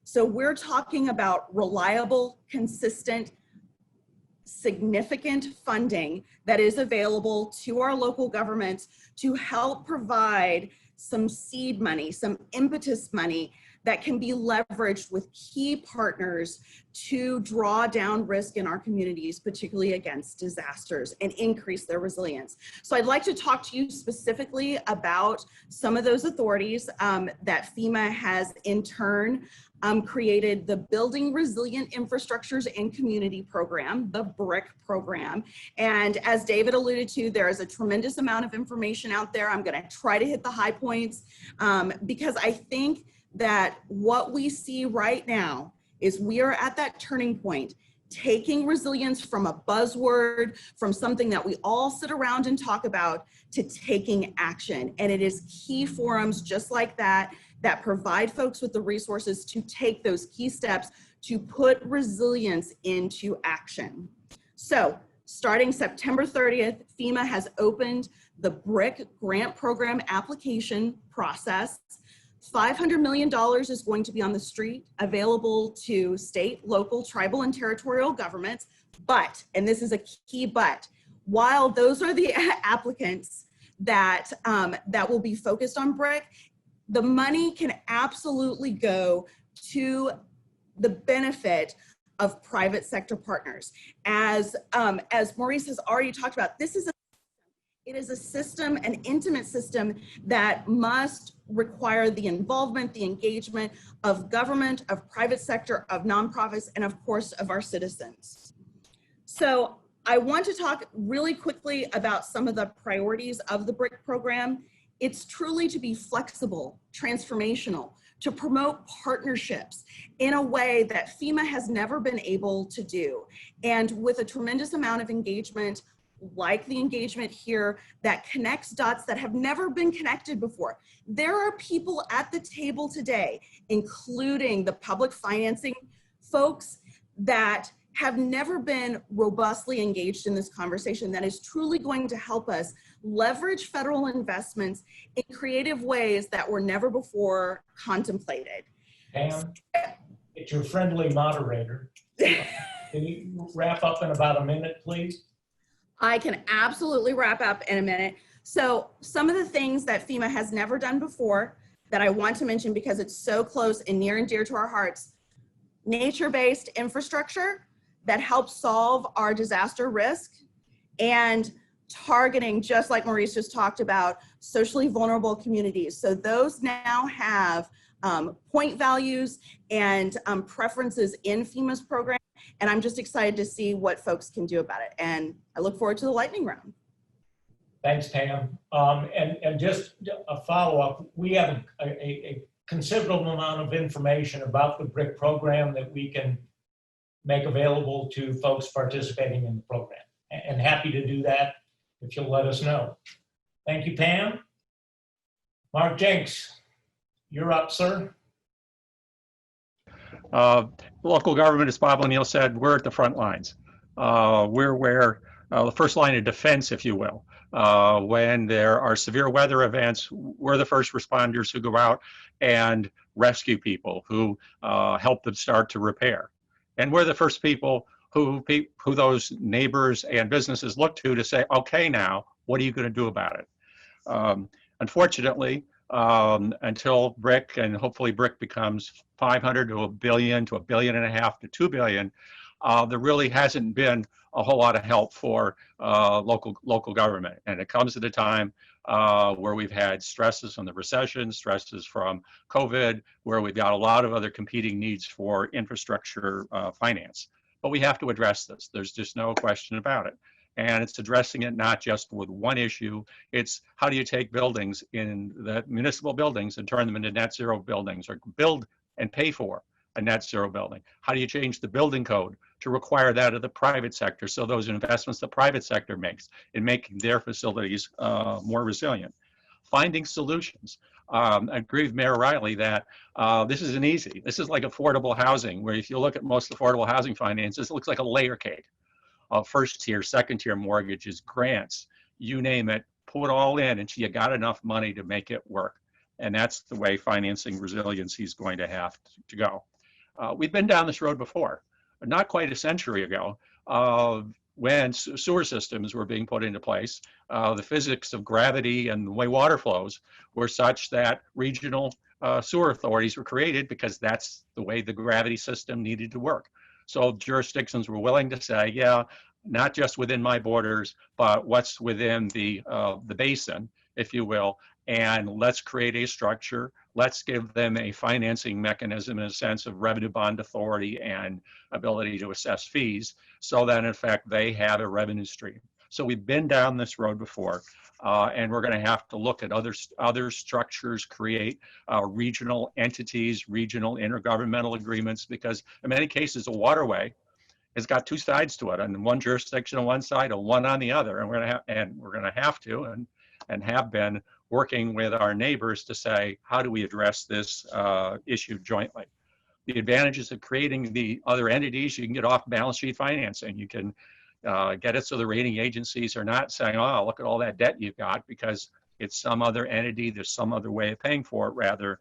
So we're talking about reliable, consistent, significant funding that is available to our local governments to help provide some seed money, some impetus money that can be leveraged with key partners to draw down risk in our communities, particularly against disasters, and increase their resilience. So I'd like to talk to you specifically about some of those authorities that FEMA has in turn created: the Building Resilient Infrastructures and Community Program, the BRIC program. And as David alluded to, there is a tremendous amount of information out there. I'm gonna try to hit the high points because I think that what we see right now is we are at that turning point, taking resilience from a buzzword, from something that we all sit around and talk about, to taking action. And it is key forums just like that that provide folks with the resources to take those key steps to put resilience into action. So starting September 30th, FEMA has opened the BRIC grant program application process. $500 million is going to be on the street, available to state, local, tribal, and territorial governments. But, and this is a key but, while those are the applicants that, that will be focused on BRIC, the money can absolutely go to the benefit of private sector partners. As Maurice has already talked about, it is a system, an intimate system that must require the involvement, the engagement of government, of private sector, of nonprofits, and of course of our citizens. So I want to talk really quickly about some of the priorities of the BRIC program. It's truly to be flexible, transformational, to promote partnerships in a way that FEMA has never been able to do. And with a tremendous amount of engagement, like the engagement here, that connects dots that have never been connected before. There are people at the table today, including the public financing folks, that have never been robustly engaged in this conversation, that is truly going to help us leverage federal investments in creative ways that were never before contemplated. Pam, it's your friendly moderator. Can you wrap up in about a minute, please? I can absolutely wrap up in a minute. So some of the things that FEMA has never done before that I want to mention because it's so close and near and dear to our hearts: nature-based infrastructure that helps solve our disaster risk, and targeting, just like Maurice just talked about, socially vulnerable communities. So those now have point values and preferences in FEMA's program. And I'm just excited to see what folks can do about it. And I look forward to the lightning round. Thanks, Pam. And just a follow-up, we have a considerable amount of information about the BRIC program that we can make available to folks participating in the program. And happy to do that if you'll let us know. Thank you, Pam. Mark Jenks, you're up, sir. Local government, as Bob O'Neill said, we're at the front lines. We're where the first line of defense, if you will. When there are severe weather events, we're the first responders who go out and rescue people, who help them start to repair. And we're the first people who those neighbors and businesses look to say, okay, now, what are you going to do about it? Unfortunately, until BRIC, and hopefully BRIC becomes 500 to a billion to $1.5 billion to $2 billion, there really hasn't been a whole lot of help for local government. And it comes at a time where we've had stresses from the recession, stresses from COVID, where we've got a lot of other competing needs for infrastructure finance. But we have to address this. There's just no question about it. And it's addressing it not just with one issue. It's how do you take buildings in the municipal buildings and turn them into net zero buildings, or build and pay for a net zero building? How do you change the building code to require that of the private sector, so those investments the private sector makes in making their facilities more resilient? Finding solutions. I agree with Mayor Riley that this isn't easy. This is like affordable housing, where if you look at most affordable housing finances, it looks like a layer cake. First tier, second tier mortgages, grants, you name it, put it all in until you got enough money to make it work. And that's the way financing resiliency is going to have to go. We've been down this road before, not quite a century ago, when sewer systems were being put into place. The physics of gravity and the way water flows were such that regional sewer authorities were created because that's the way the gravity system needed to work. So jurisdictions were willing to say, yeah, not just within my borders, but what's within the basin, if you will, and let's create a structure. Let's give them a financing mechanism in a sense of revenue bond authority and ability to assess fees, so that in effect they have a revenue stream. So we've been down this road before, and we're going to have to look at other structures, create regional entities, regional intergovernmental agreements, because in many cases a waterway has got two sides to it, and one jurisdiction on one side and one on the other, and we're going to have to and have been working with our neighbors to say, how do we address this issue jointly? The advantages of creating the other entities, you can get off balance sheet financing. You can get it so the rating agencies are not saying, oh, look at all that debt you've got, because it's some other entity, there's some other way of paying for it rather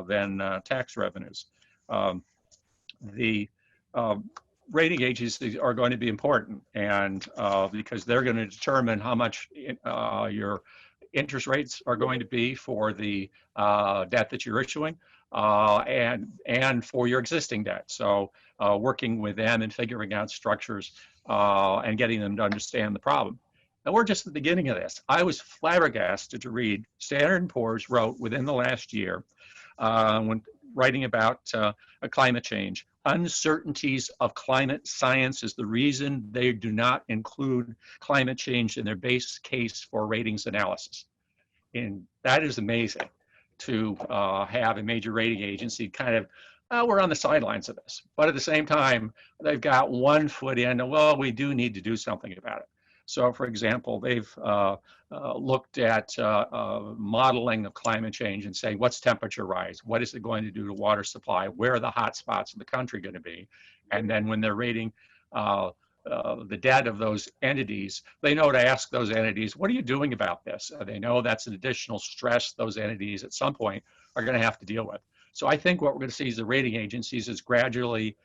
than tax revenues. The rating agencies are going to be important, and because they're going to determine how much your interest rates are going to be for the debt that you're issuing and for your existing debt. So working with them and figuring out structures and getting them to understand the problem. And we're just at the beginning of this. I was flabbergasted to read Standard & Poor's wrote within the last year when writing about climate change. Uncertainties of climate science is the reason they do not include climate change in their base case for ratings analysis. And that is amazing to have a major rating agency kind of, we're on the sidelines of this. But at the same time, they've got one foot in, well, we do need to do something about it. So for example, they've looked at modeling of climate change and saying, what's temperature rise? What is it going to do to water supply? Where are the hot spots in the country going to be? And then when they're rating the debt of those entities, they know to ask those entities, what are you doing about this? They know that's an additional stress those entities at some point are going to have to deal with. So I think what we're going to see is the rating agencies is gradually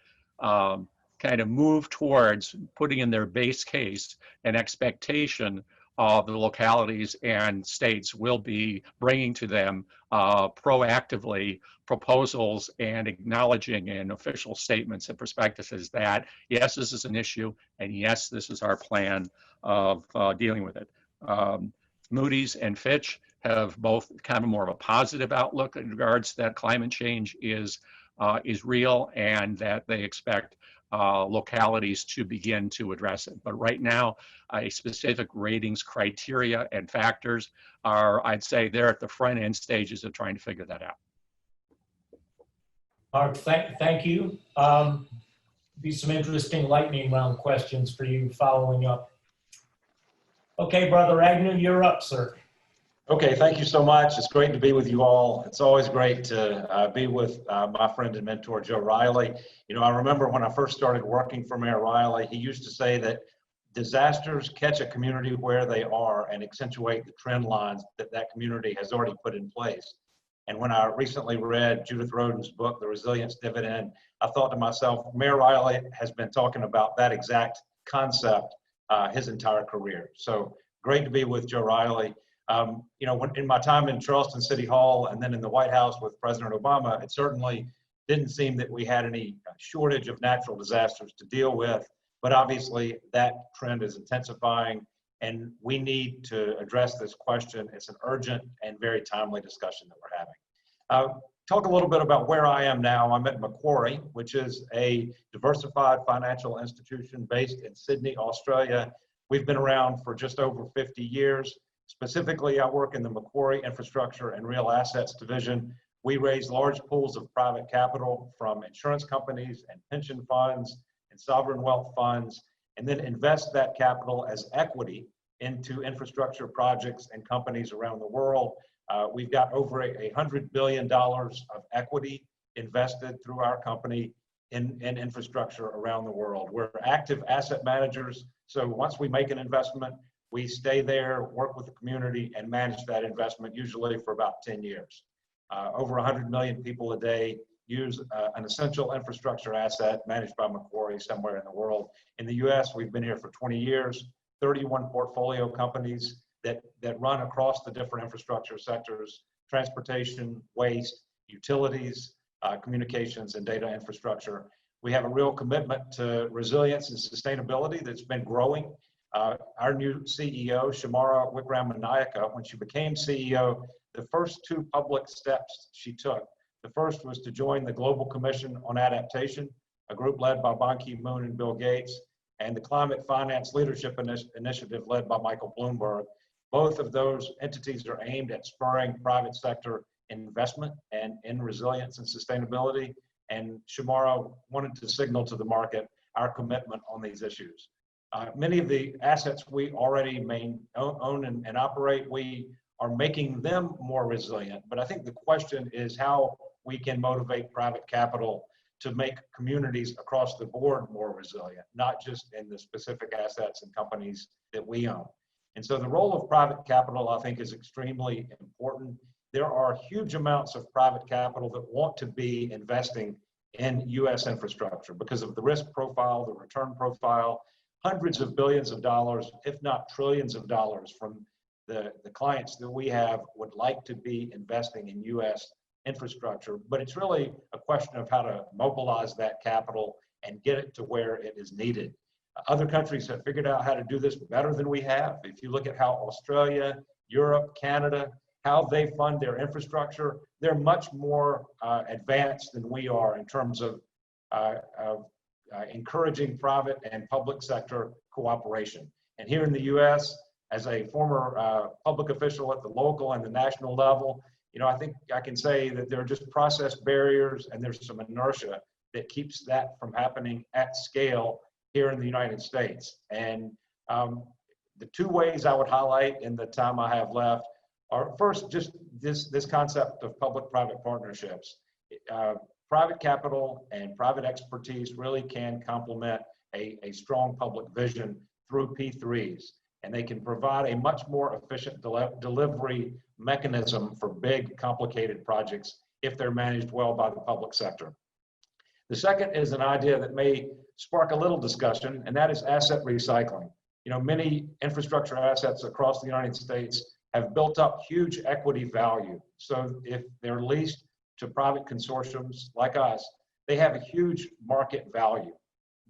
kind of move towards putting in their base case an expectation of the localities and states will be bringing to them proactively proposals and acknowledging in official statements and prospectuses that, yes, this is an issue, and yes, this is our plan of dealing with it. Moody's and Fitch have both kind of more of a positive outlook in regards to that climate change is real and that they expect localities to begin to address it. But right now, a specific ratings criteria and factors are, I'd say, they're at the front end stages of trying to figure that out. Mark, thank you. Be some interesting lightning round questions for you following up. Okay, Brother Agnew, you're up, sir. Okay, thank you so much. It's great to be with you all. It's always great to be with my friend and mentor, Joe Riley. You know, I remember when I first started working for Mayor Riley, he used to say that disasters catch a community where they are and accentuate the trend lines that that community has already put in place. And when I recently read Judith Rodin's book, The Resilience Dividend, I thought to myself, Mayor Riley has been talking about that exact concept his entire career. So great to be with Joe Riley. You know, in my time in Charleston City Hall and then in the White House with President Obama, it certainly didn't seem that we had any shortage of natural disasters to deal with, but obviously that trend is intensifying and we need to address this question. It's an urgent and very timely discussion that we're having. Talk a little bit about where I am now. I'm at Macquarie, which is a diversified financial institution based in Sydney, Australia. We've been around for just over 50 years. Specifically, I work in the Macquarie Infrastructure and Real Assets Division, We raise large pools of private capital from insurance companies and pension funds and sovereign wealth funds, and then invest that capital as equity into infrastructure projects and companies around the world. We've got over $100 billion of equity invested through our company in infrastructure around the world. We're active asset managers, so once we make an investment, we stay there, work with the community, and manage that investment, usually for about 10 years. Over 100 million people a day use an essential infrastructure asset managed by Macquarie somewhere in the world. In the US, we've been here for 20 years, 31 portfolio companies that run across the different infrastructure sectors: transportation, waste, utilities, communications, and data infrastructure. We have a real commitment to resilience and sustainability that's been growing. Our new CEO, Shamara Wickramanayake, when she became CEO, the first two public steps she took, the first was to join the Global Commission on Adaptation, a group led by Ban Ki-moon and Bill Gates, and the Climate Finance Leadership Initiative led by Michael Bloomberg. Both of those entities are aimed at spurring private sector investment and in resilience and sustainability. And Shamara wanted to signal to the market our commitment on these issues. Many of the assets we already own and operate, we are making them more resilient. But I think the question is how we can motivate private capital to make communities across the board more resilient, not just in the specific assets and companies that we own. And so the role of private capital, I think, is extremely important. There are huge amounts of private capital that want to be investing in US infrastructure because of the risk profile, the return profile. Hundreds of billions of dollars, if not trillions of dollars, from the clients that we have would like to be investing in US infrastructure, but it's really a question of how to mobilize that capital and get it to where it is needed. Other countries have figured out how to do this better than we have. If you look at how Australia, Europe, Canada, how they fund their infrastructure, they're much more advanced than we are in terms of encouraging private and public sector cooperation. And here in the US, as a former public official at the local and the national level, you know, I think I can say that there are just process barriers and there's some inertia that keeps that from happening at scale here in the United States. And the two ways I would highlight in the time I have left are, first, just this concept of public-private partnerships. Private capital and private expertise really can complement a strong public vision through P3s, and they can provide a much more efficient delivery mechanism for big, complicated projects if they're managed well by the public sector. The second is an idea that may spark a little discussion, and that is asset recycling. You know, many infrastructure assets across the United States have built up huge equity value. So if they're leased to private consortiums like us, they have a huge market value.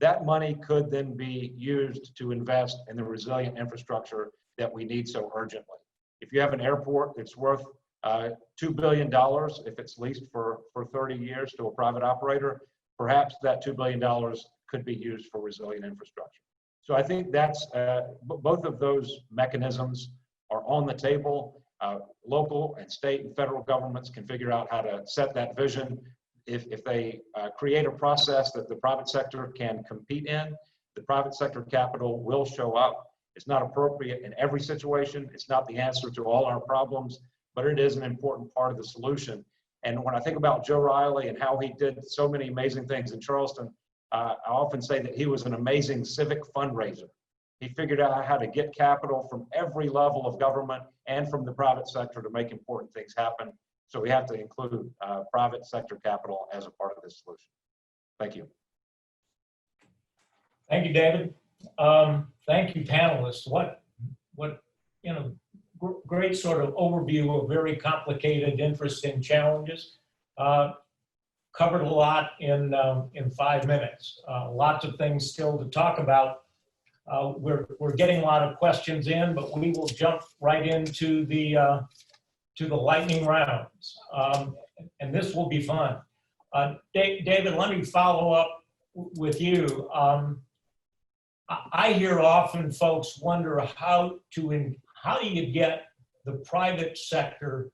That money could then be used to invest in the resilient infrastructure that we need so urgently. If you have an airport that's worth $2 billion, if it's leased for 30 years to a private operator, perhaps that $2 billion could be used for resilient infrastructure. So I think that's, both of those mechanisms are on the table. Local and state and federal governments can figure out how to set that vision. If they create a process that the private sector can compete in, the private sector capital will show up. It's not appropriate in every situation. It's not the answer to all our problems, but it is an important part of the solution. And when I think about Joe Riley and how he did so many amazing things in Charleston, I often say that he was an amazing civic fundraiser. He figured out how to get capital from every level of government and from the private sector to make important things happen. So we have to include private sector capital as a part of this solution. Thank you. Thank you, David. Thank you, panelists. What you know, great sort of overview of very complicated, interesting challenges. Covered a lot in 5 minutes. Lots of things still to talk about. We're getting a lot of questions in, but we will jump right into the lightning rounds, and this will be fun. David, let me follow up with you. I hear often folks wonder how do you get the private sector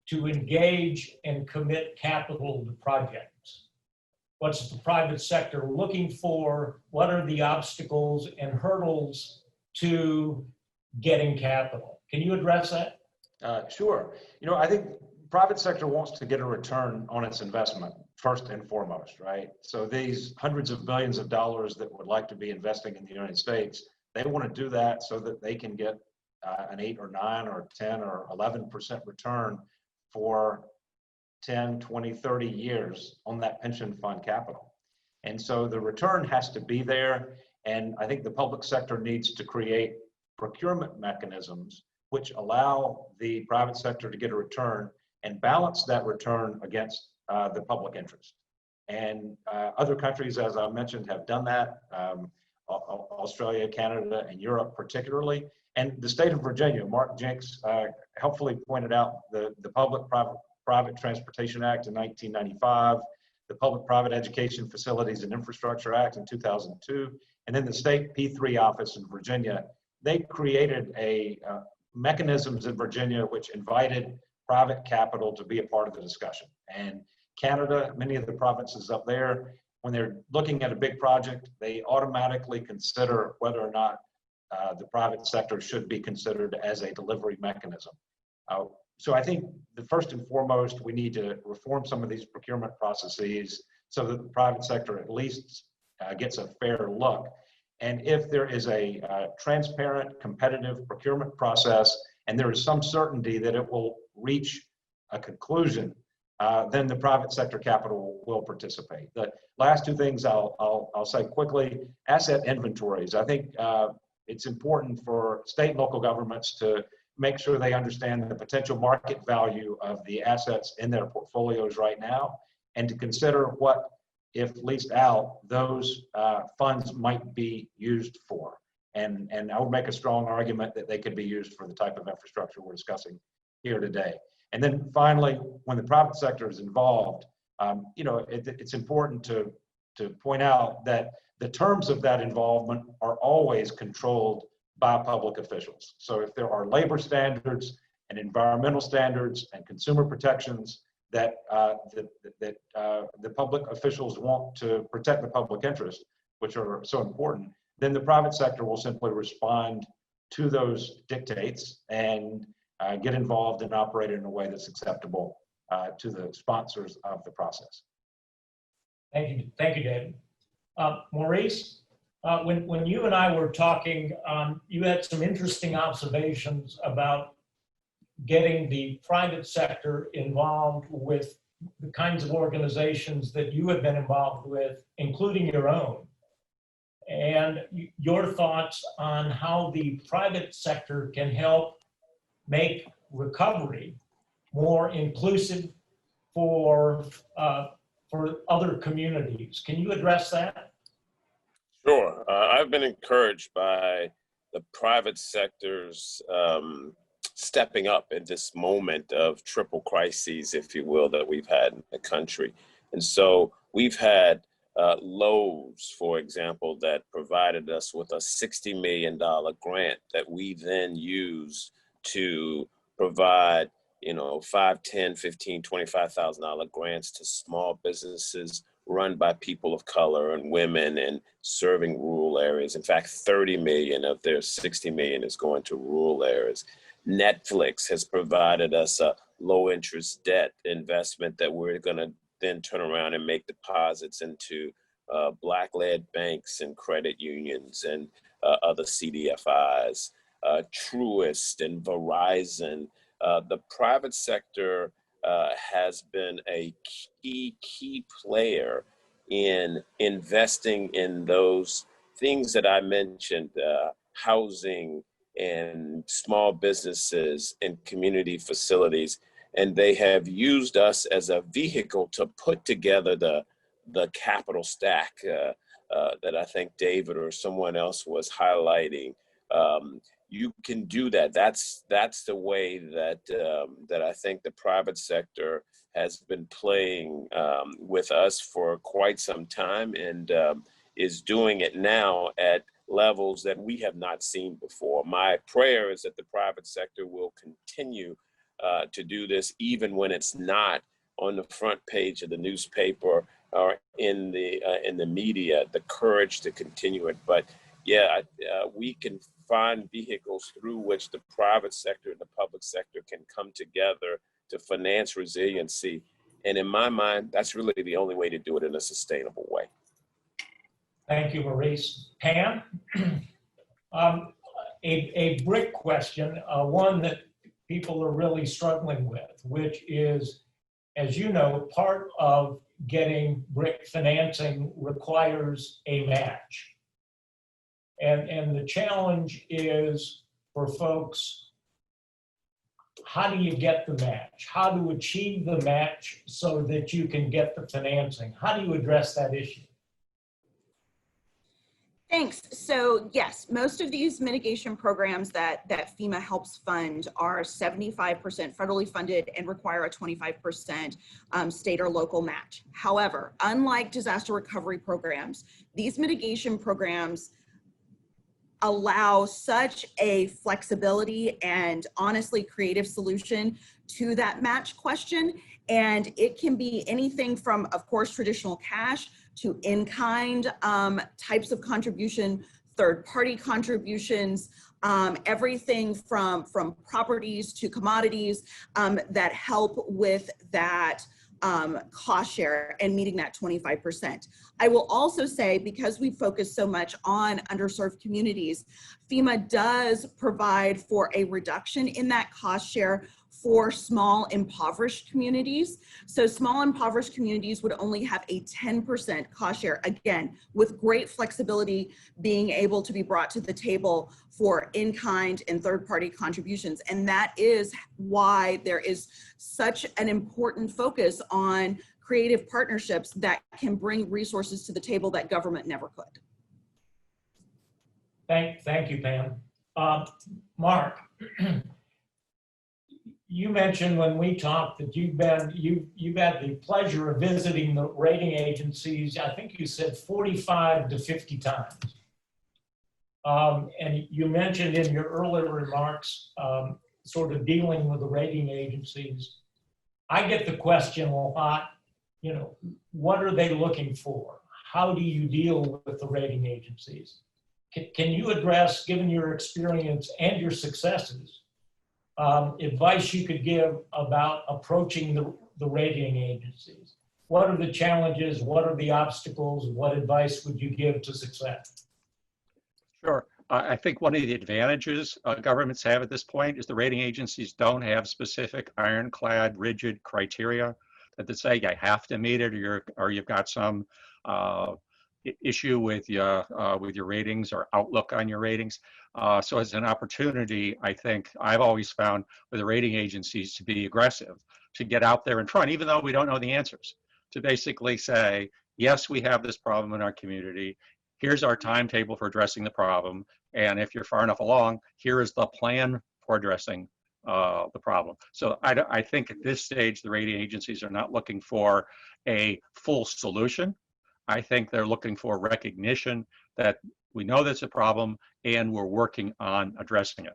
to engage and commit capital to projects? What's the private sector looking for? What are the obstacles and hurdles to getting capital? Can you address that? Sure. I think private sector wants to get a return on its investment first and foremost, right? So these hundreds of billions of dollars that would like to be investing in the United States, they want to do that so that they can get an 8 or 9 or 10 or 11% return for 10, 20, 30 years on that pension fund capital. And so the return has to be there. And I think the public sector needs to create procurement mechanisms which allow the private sector to get a return and balance that return against the public interest. And other countries, as I mentioned, have done that. Australia, Canada, and Europe particularly. And the state of Virginia, Mark Jenks helpfully pointed out the Public-Private Transportation Act in 1995, the Public-Private Education Facilities and Infrastructure Act in 2002, and then the state P3 office in Virginia. They created mechanisms in Virginia which invited private capital to be a part of the discussion. And Canada, many of the provinces up there, when they're looking at a big project, they automatically consider whether or not the private sector should be considered as a delivery mechanism. So I think first and foremost, we need to reform some of these procurement processes so that the private sector at least gets a fair look. And if there is a transparent, competitive procurement process, and there is some certainty that it will reach a conclusion, then the private sector capital will participate. The last two things I'll say quickly: asset inventories. I think it's important for state and local governments to make sure they understand the potential market value of the assets in their portfolios right now, and to consider what, if leased out, those funds might be used for. And I would make a strong argument that they could be used for the type of infrastructure we're discussing here today. And then finally, when the private sector is involved, it's important to point out that the terms of that involvement are always controlled by public officials. So if there are labor standards and environmental standards and consumer protections that the public officials want to protect the public interest, which are so important, then the private sector will simply respond to those dictates and get involved and operate in a way that's acceptable to the sponsors of the process. Thank you, David. Maurice, when you and I were talking, you had some interesting observations about getting the private sector involved with the kinds of organizations that you have been involved with, including your own. And your thoughts on how the private sector can help make recovery more inclusive for other communities. Can you address that? Sure. I've been encouraged by the private sector's stepping up in this moment of triple crises, if you will, that we've had in the country. And so we've had Lowe's, for example, that provided us with a $60 million grant that we then used to provide, $5, $10, $15, $25,000 grants to small businesses run by people of color and women and serving rural areas. In fact, 30 million of their 60 million is going to rural areas. Netflix has provided us a low interest debt investment that we're going to then turn around and make deposits into Black-led banks and credit unions and other CDFIs, Truist and Verizon. The private sector has been a key player in investing in those things that I mentioned, housing and small businesses and community facilities. And they have used us as a vehicle to put together the capital stack that I think David or someone else was highlighting. You can do that. That's the way that I think the private sector has been playing with us for quite some time, and is doing it now at levels that we have not seen before. My prayer is that the private sector will continue to do this, even when it's not on the front page of the newspaper or in the media, the courage to continue it. But yeah, we can find vehicles through which the private sector and the public sector can come together to finance resiliency. And in my mind, that's really the only way to do it in a sustainable way. Thank you, Maurice. Pam, a brick question, one that people are really struggling with, which is, as you know, part of getting brick financing requires a match. And the challenge is for folks, how do you get the match? How to achieve the match so that you can get the financing? How do you address that issue? Thanks. So yes, most of these mitigation programs that FEMA helps fund are 75% federally funded and require a 25% state or local match. However, unlike disaster recovery programs, these mitigation programs allow such a flexibility and honestly creative solution to that match question. And it can be anything from, of course, traditional cash to in-kind types of contribution, third-party contributions, everything from properties to commodities that help with that cost share and meeting that 25%. I will also say, because we focus so much on underserved communities, FEMA does provide for a reduction in that cost share for small impoverished communities. So small impoverished communities would only have a 10% cost share, again, with great flexibility being able to be brought to the table for in-kind and third-party contributions. And that is why there is such an important focus on creative partnerships that can bring resources to the table that government never could. Thank you, Pam. Mark, you mentioned when we talked that you've had the pleasure of visiting the rating agencies. I think you said 45 to 50 times. And you mentioned in your earlier remarks, sort of dealing with the rating agencies. I get the question a lot, you know, what are they looking for? How do you deal with the rating agencies? Can you address, given your experience and your successes, advice you could give about approaching the rating agencies? What are the challenges? What are the obstacles? What advice would you give to success? Sure. I think one of the advantages governments have at this point is the rating agencies don't have specific ironclad, rigid criteria that they say you have to meet it, or you've got some issue with your ratings or outlook on your ratings. So it's an opportunity, I think, I've always found with the rating agencies to be aggressive, to get out there in front, even though we don't know the answers, to basically say, yes, we have this problem in our community. Here's our timetable for addressing the problem. And if you're far enough along, here is the plan for addressing the problem. So I think at this stage, the rating agencies are not looking for a full solution. I think they're looking for recognition that we know that's a problem and we're working on addressing it.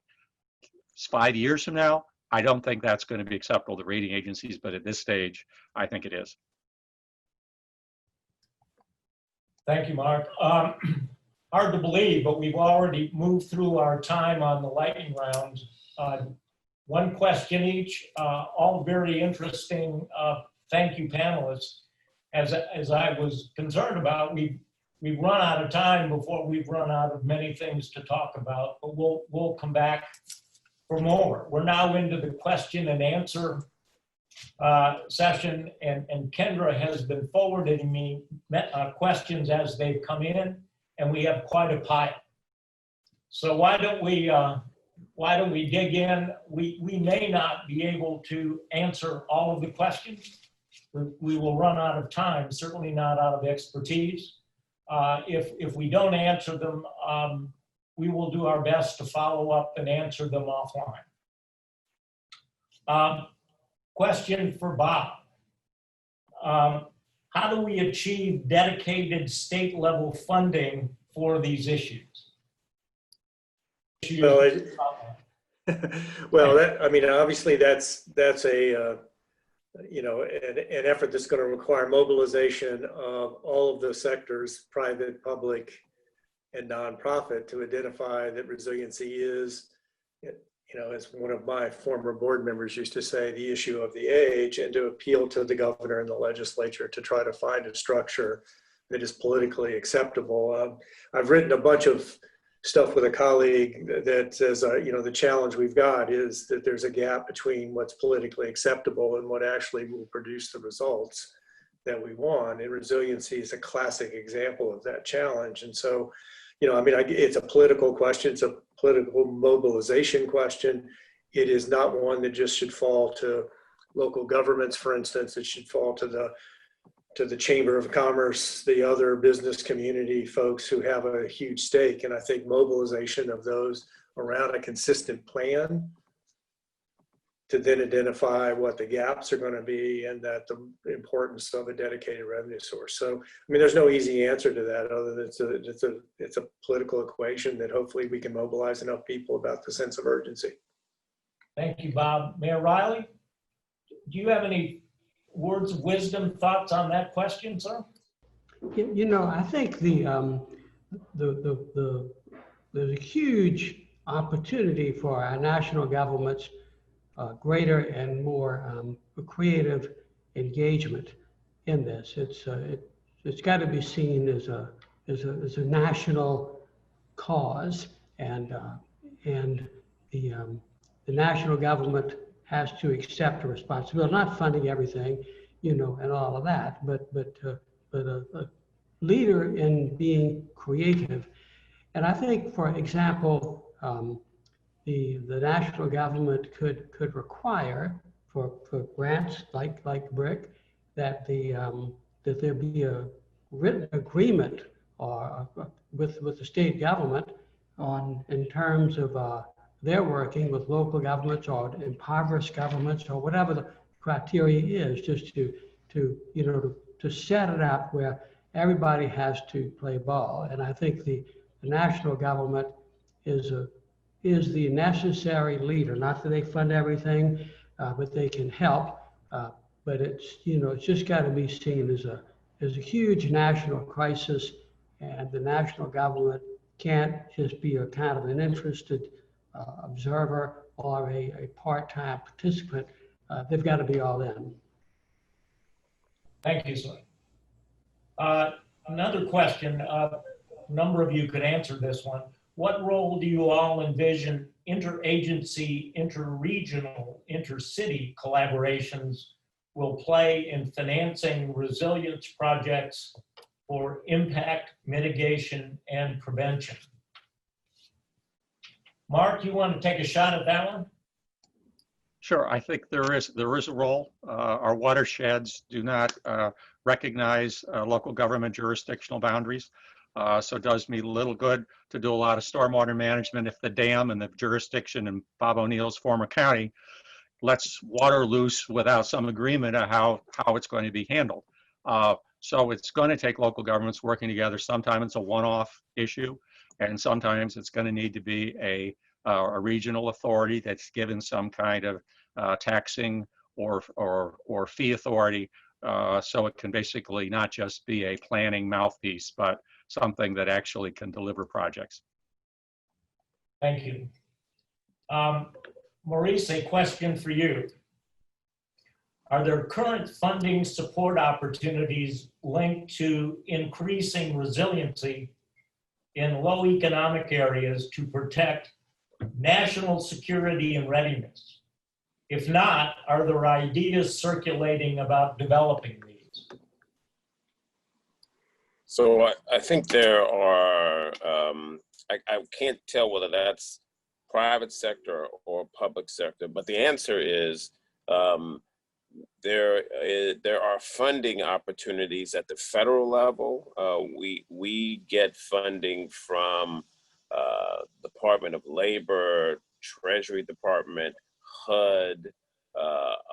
5 years from now, I don't think that's going to be acceptable to rating agencies, but at this stage, I think it is. Thank you, Mark. Hard to believe, but we've already moved through our time on the lightning round. One question each, all very interesting. Thank you, panelists. As I was concerned about, we've run out of time before we've run out of many things to talk about, but we'll come back for more. We're now into the question and answer session, and Kendra has been forwarding me questions as they've come in, and we have quite a pile. So why don't we dig in? We may not be able to answer all of the questions. We will run out of time, certainly not out of expertise. If we don't answer them, we will do our best to follow up and answer them offline. Question for Bob. How do we achieve dedicated state level funding for these issues? Well, Well, I mean, obviously that's a, an effort that's going to require mobilization of all of the sectors, private, public, and nonprofit, to identify that resiliency is, as one of my former board members used to say, the issue of the age, and to appeal to the governor and the legislature to try to find a structure that is politically acceptable. I've written a bunch of stuff with a colleague that says, the challenge we've got is that there's a gap between what's politically acceptable and what actually will produce the results that we want. And resiliency is a classic example of that challenge. And so, it's a political question. It's a political mobilization question. It is not one that just should fall to local governments, for instance. It should fall to the Chamber of Commerce, the other business community folks who have a huge stake. And I think mobilization of those around a consistent plan to then identify what the gaps are going to be, and that the importance of a dedicated revenue source. So, I mean, there's no easy answer to that other than it's a political equation that hopefully we can mobilize enough people about the sense of urgency. Thank you, Bob. Mayor Riley, do you have any words of wisdom, thoughts on that question, sir? I think there's a huge opportunity for our national governments greater and more creative engagement in this. It's got to be seen as a national cause, and the national government has to accept a responsibility, not funding everything, and all of that, but a leader in being creative. And I think, for example, the national government could require for grants like BRIC that that there be a written agreement with the state government in terms of they're working with local governments or impoverished governments or whatever the criteria is, just to set it up where everybody has to play ball. And I think the national government is the necessary leader. Not that they fund everything, but they can help. But it's just got to be seen as a huge national crisis, and the national government can't just be a kind of an interested observer or a part-time participant. They've got to be all in. Thank you, sir. Another question, a number of you could answer this one. What role do you all envision interagency, interregional, intercity collaborations will play in financing resilience projects for impact mitigation and prevention? Mark, you want to take a shot at that one? Sure, I think there is a role. Our watersheds do not recognize local government jurisdictional boundaries. So it does me little good to do a lot of stormwater management if the dam and the jurisdiction in Bob O'Neill's former county lets water loose without some agreement on how it's going to be handled. So it's going to take local governments working together. Sometimes it's a one-off issue, and sometimes it's going to need to be a regional authority that's given some kind of taxing or fee authority, so it can basically not just be a planning mouthpiece, but something that actually can deliver projects. Thank you. Maurice, a question for you. Are there current funding support opportunities linked to increasing resiliency in low economic areas to protect national security and readiness? If not, are there ideas circulating about developing these? So I think there are, I can't tell whether that's private sector or public sector, but the answer is there are funding opportunities at the federal level. We get funding from Department of Labor, Treasury Department, HUD,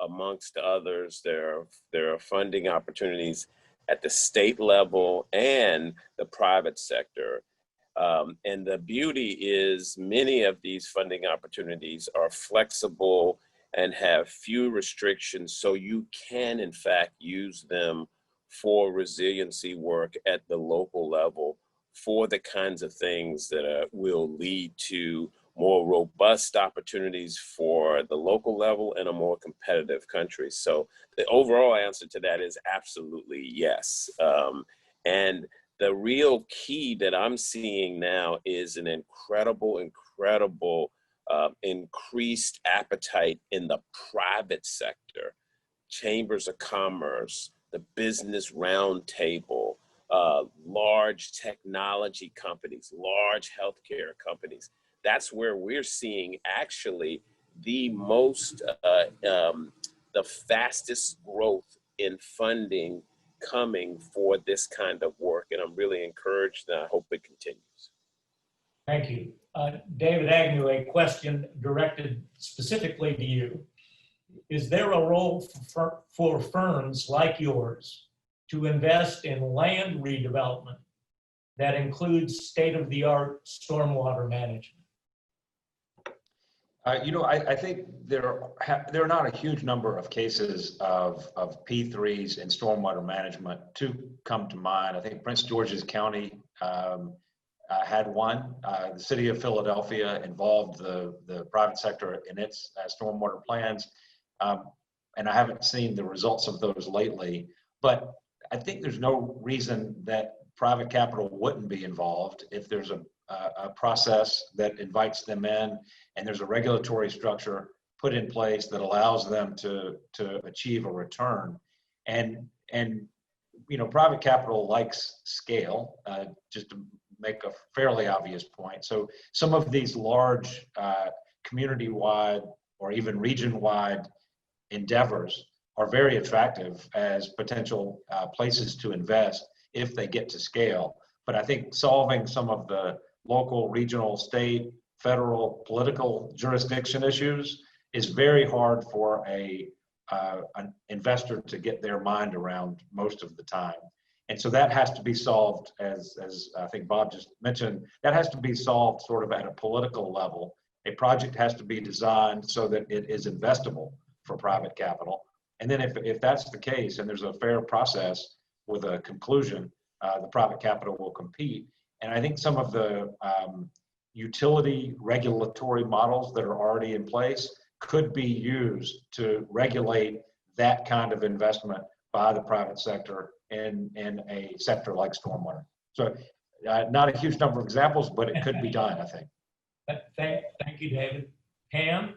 amongst others. There are funding opportunities at the state level and the private sector. And the beauty is many of these funding opportunities are flexible and have few restrictions, so you can in fact use them for resiliency work at the local level for the kinds of things that will lead to more robust opportunities for the local level and a more competitive country. So the overall answer to that is absolutely yes. And the real key that I'm seeing now is an incredible increased appetite in the private sector, chambers of commerce, the business roundtable, large technology companies, large healthcare companies. That's where we're seeing actually the most, the fastest growth in funding coming for this kind of work. And I'm really encouraged, and I hope it continues. Thank you. David Agnew, a question directed specifically to you. Is there a role for firms like yours to invest in land redevelopment that includes state-of-the-art stormwater management? I think there are not a huge number of cases of P3s and stormwater management to come to mind. I think Prince George's County had one. The city of Philadelphia involved the private sector in its stormwater plans. And I haven't seen the results of those lately, but I think there's no reason that private capital wouldn't be involved if there's a process that invites them in and there's a regulatory structure put in place that allows them to achieve a return. And private capital likes scale, just to make a fairly obvious point. So some of these large community-wide or even region-wide endeavors are very attractive as potential places to invest if they get to scale. But I think solving some of the local, regional, state, federal, political jurisdiction issues is very hard for an investor to get their mind around most of the time. And so that has to be solved, as I think Bob just mentioned, that has to be solved sort of at a political level. A project has to be designed so that it is investable for private capital. And then if that's the case and there's a fair process with a conclusion, the private capital will compete. And I think some of the utility regulatory models that are already in place could be used to regulate that kind of investment by the private sector in a sector like stormwater. So not a huge number of examples, but it could be done, I think. Thank you, David. Pam,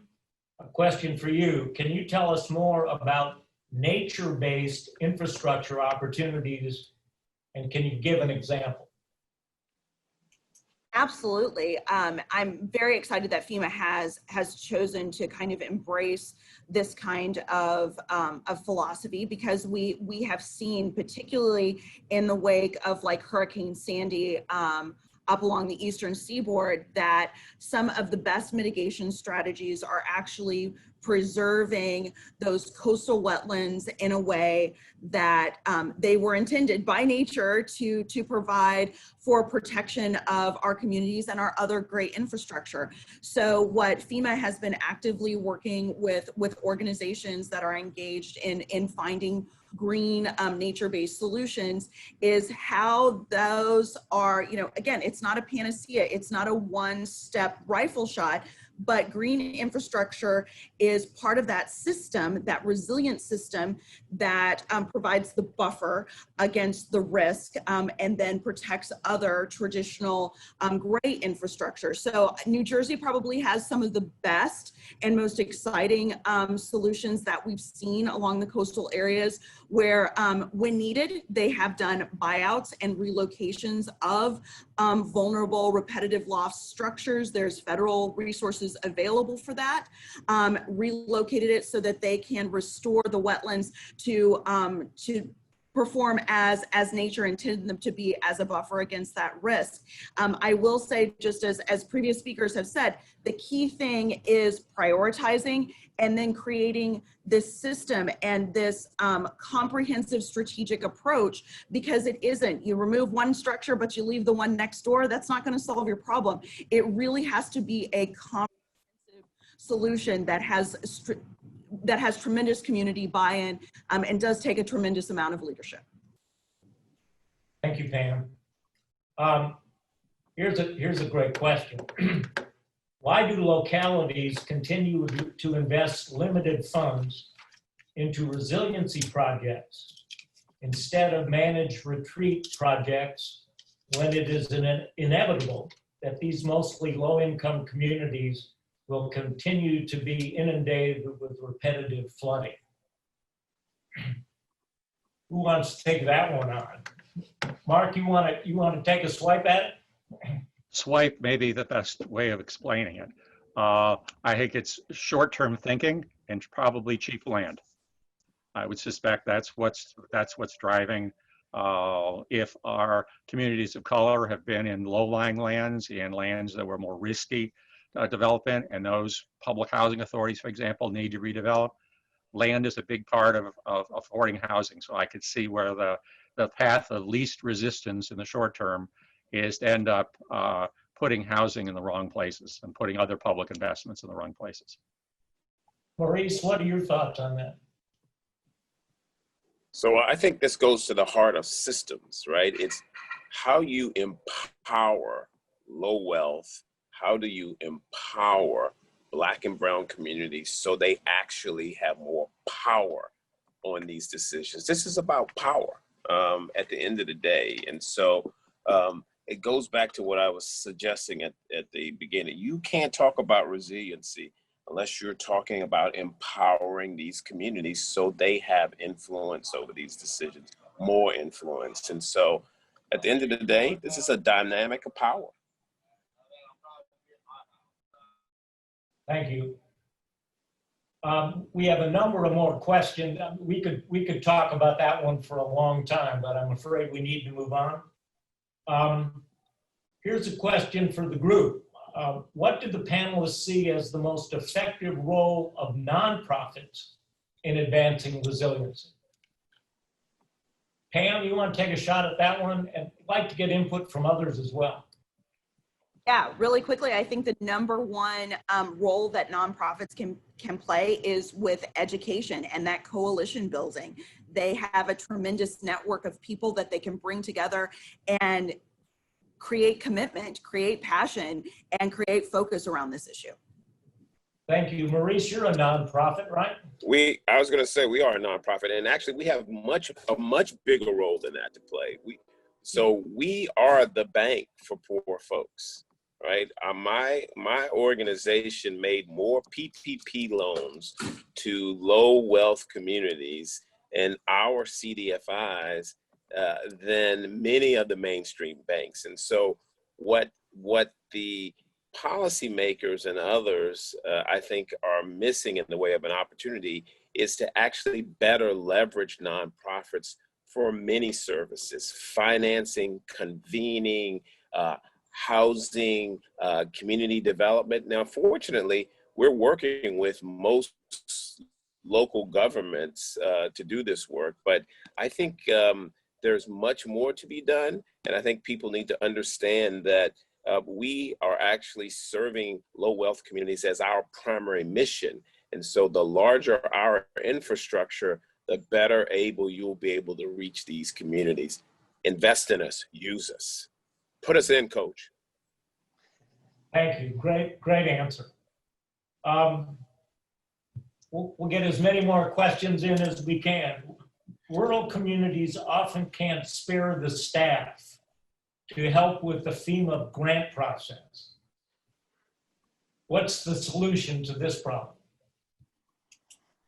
a question for you. Can you tell us more about nature-based infrastructure opportunities, and can you give an example? Absolutely. I'm very excited that FEMA has chosen to kind of embrace this kind of philosophy, because we have seen, particularly in the wake of like Hurricane Sandy up along the eastern seaboard, that some of the best mitigation strategies are actually preserving those coastal wetlands in a way that they were intended by nature to provide for protection of our communities and our other great infrastructure. So what FEMA has been actively working with organizations that are engaged in finding green nature-based solutions is how those are, again, it's not a panacea, it's not a one-step rifle shot, but green infrastructure is part of that system, that resilient system that provides the buffer against the risk and then protects other traditional great infrastructure. So New Jersey probably has some of the best and most exciting solutions that we've seen along the coastal areas, where when needed, they have done buyouts and relocations of vulnerable repetitive loss structures. There's federal resources available for that, relocated it so that they can restore the wetlands to perform as nature intended them to be, as a buffer against that risk. I will say, just as previous speakers have said, the key thing is prioritizing and then creating this system and this comprehensive strategic approach, because it isn't, you remove one structure, but you leave the one next door, that's not going to solve your problem. It really has to be a comprehensive solution that has tremendous community buy-in and does take a tremendous amount of leadership. Thank you, Pam. Here's a great question. Why do localities continue to invest limited funds into resiliency projects instead of managed retreat projects when it is inevitable that these mostly low-income communities will continue to be inundated with repetitive flooding? Who wants to take that one on? Mark, you want to take a swipe at it? Swipe may be the best way of explaining it. I think it's short-term thinking and probably cheap land. I would suspect that's what's driving. If our communities of color have been in low-lying lands, in lands that were more risky development, and those public housing authorities, for example, need to redevelop, land is a big part of affording housing. So I could see where the path of least resistance in the short term is to end up putting housing in the wrong places and putting other public investments in the wrong places. Maurice, what are your thoughts on that? So I think this goes to the heart of systems, right? It's how you empower low wealth. How do you empower Black and brown communities so they actually have more power on these decisions? This is about power at the end of the day. And so it goes back to what I was suggesting at the beginning. You can't talk about resiliency unless you're talking about empowering these communities so they have influence over these decisions, more influence. And so at the end of the day, this is a dynamic of power. Thank you. We have a number of more questions. We could talk about that one for a long time, but I'm afraid we need to move on. Here's a question for the group. What do the panelists see as the most effective role of nonprofits in advancing resiliency? Pam, you want to take a shot at that one? And I'd like to get input from others as well. Yeah, really quickly, I think the number one role that nonprofits can play is with education and that coalition building. They have a tremendous network of people that they can bring together and create commitment, create passion, and create focus around this issue. Thank you. Maurice, you're a nonprofit, right? I was going to say we are a nonprofit, and actually we have a much bigger role than that to play. So we are the bank for poor folks, right? My organization made more PPP loans to low wealth communities and our CDFIs than many of the mainstream banks. And so what the policymakers and others, I think, are missing in the way of an opportunity is to actually better leverage nonprofits for many services: financing, convening, housing, community development. Now, fortunately, we're working with most local governments to do this work, but I think there's much more to be done. And I think people need to understand that we are actually serving low wealth communities as our primary mission. And so the larger our infrastructure, the better you'll be able to reach these communities. Invest in us, use us. Put us in, Coach. Thank you. Great answer. We'll get as many more questions in as we can. Rural communities often can't spare the staff to help with the FEMA grant process. What's the solution to this problem?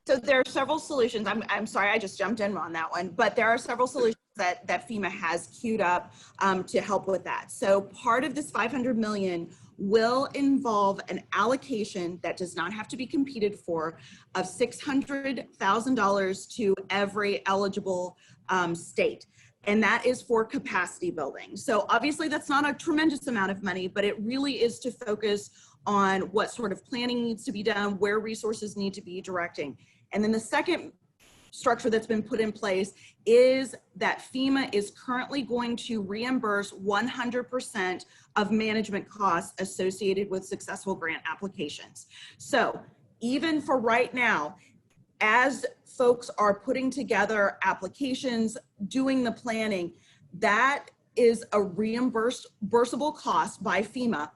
So there are several solutions. I'm sorry, I just jumped in on that one, but there are several solutions that FEMA has queued up to help with that. So part of this $500 million will involve an allocation that does not have to be competed for of $600,000 to every eligible state. And that is for capacity building. So obviously that's not a tremendous amount of money, but it really is to focus on what sort of planning needs to be done, where resources need to be directing. And then the second structure that's been put in place is that FEMA is currently going to reimburse 100% of management costs associated with successful grant applications. So even for right now, as folks are putting together applications, doing the planning, that is a reimbursable cost by FEMA.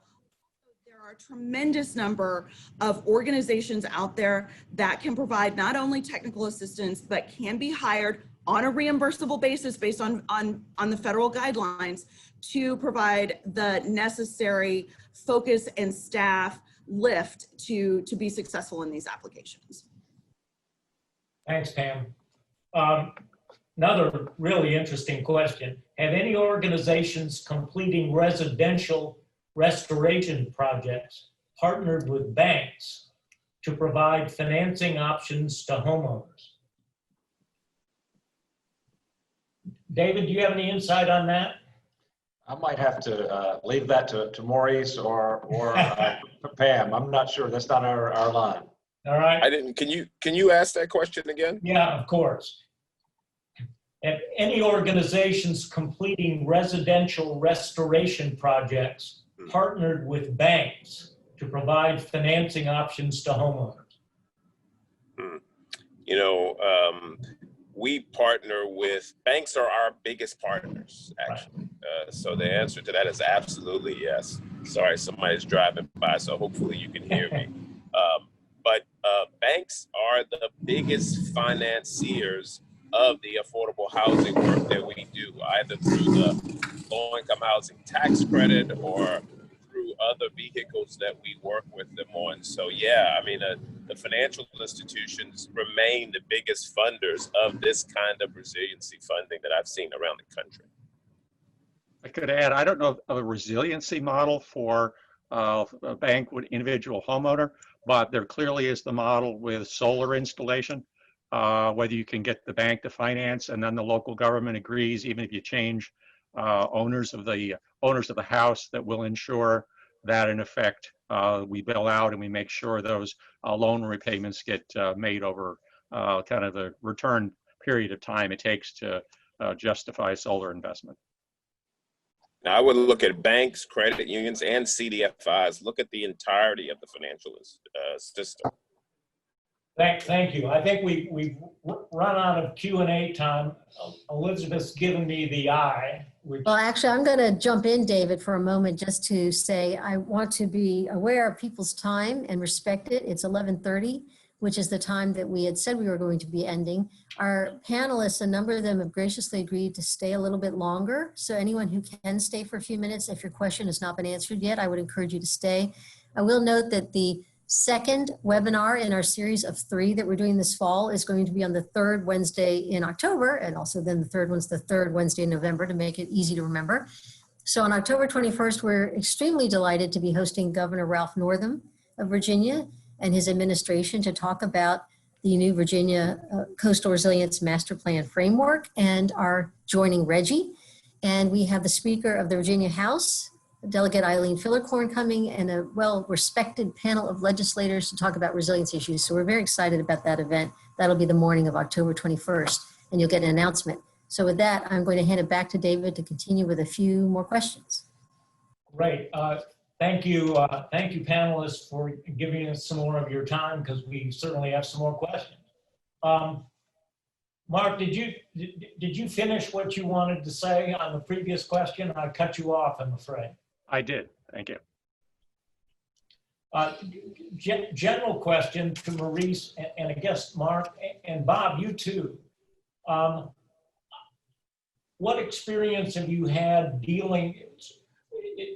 There are a tremendous number of organizations out there that can provide not only technical assistance, but can be hired on a reimbursable basis based on the federal guidelines to provide the necessary focus and staff lift to be successful in these applications. Thanks, Pam. Another really interesting question. Have any organizations completing residential restoration projects partnered with banks to provide financing options to homeowners? David, do you have any insight on that? I might have to leave that to Maurice or Pam. I'm not sure. That's not our line. All right. I didn't. Can you ask that question again? Yeah, of course. Have any organizations completing residential restoration projects partnered with banks to provide financing options to homeowners? You know, we partner with banks are our biggest partners, actually. So the answer to that is absolutely yes. Sorry, somebody's driving by, so hopefully you can hear me. But banks are the biggest financiers of the affordable housing work that we do, either through the low-income housing tax credit or through other vehicles that we work with them on. So yeah, I mean, the financial institutions remain the biggest funders of this kind of resiliency funding that I've seen around the country. I could add, I don't know of a resiliency model for a bank with individual homeowner, but there clearly is the model with solar installation, whether you can get the bank to finance and then the local government agrees, even if you change owners of the house, that will ensure that in effect we bail out and we make sure those loan repayments get made over kind of the return period of time it takes to justify solar investment. Now, I would look at banks, credit unions, and CDFIs. Look at the entirety of the financial system. Thank you. I think we've run out of Q&A time. Elizabeth's given me the eye. Well, actually, I'm going to jump in, David, for a moment just to say I want to be aware of people's time and respect it. It's 11:30, which is the time that we had said we were going to be ending. Our panelists, a number of them have graciously agreed to stay a little bit longer. So anyone who can stay for a few minutes, if your question has not been answered yet, I would encourage you to stay. I will note that the second webinar in our series of 3 that we're doing this fall is going to be on the 3rd Wednesday in October, and also then the third one's the 3rd Wednesday in November to make it easy to remember. So on October 21st, we're extremely delighted to be hosting Governor Ralph Northam of Virginia and his administration to talk about the new Virginia Coastal Resilience Master Plan Framework and our joining Reggie. And we have the Speaker of the Virginia House, Delegate Eileen Fillercorn, coming, and a well-respected panel of legislators to talk about resilience issues. So we're very excited about that event. That'll be the morning of October 21st, and you'll get an announcement. So with that, I'm going to hand it back to David to continue with a few more questions. Great. Thank you, panelists, for giving us some more of your time, because we certainly have some more questions. Mark, did you finish what you wanted to say on the previous question? I cut you off, I'm afraid. I did. Thank you. General question to Maurice, and I guess Mark and Bob, you too. What experience have you had dealing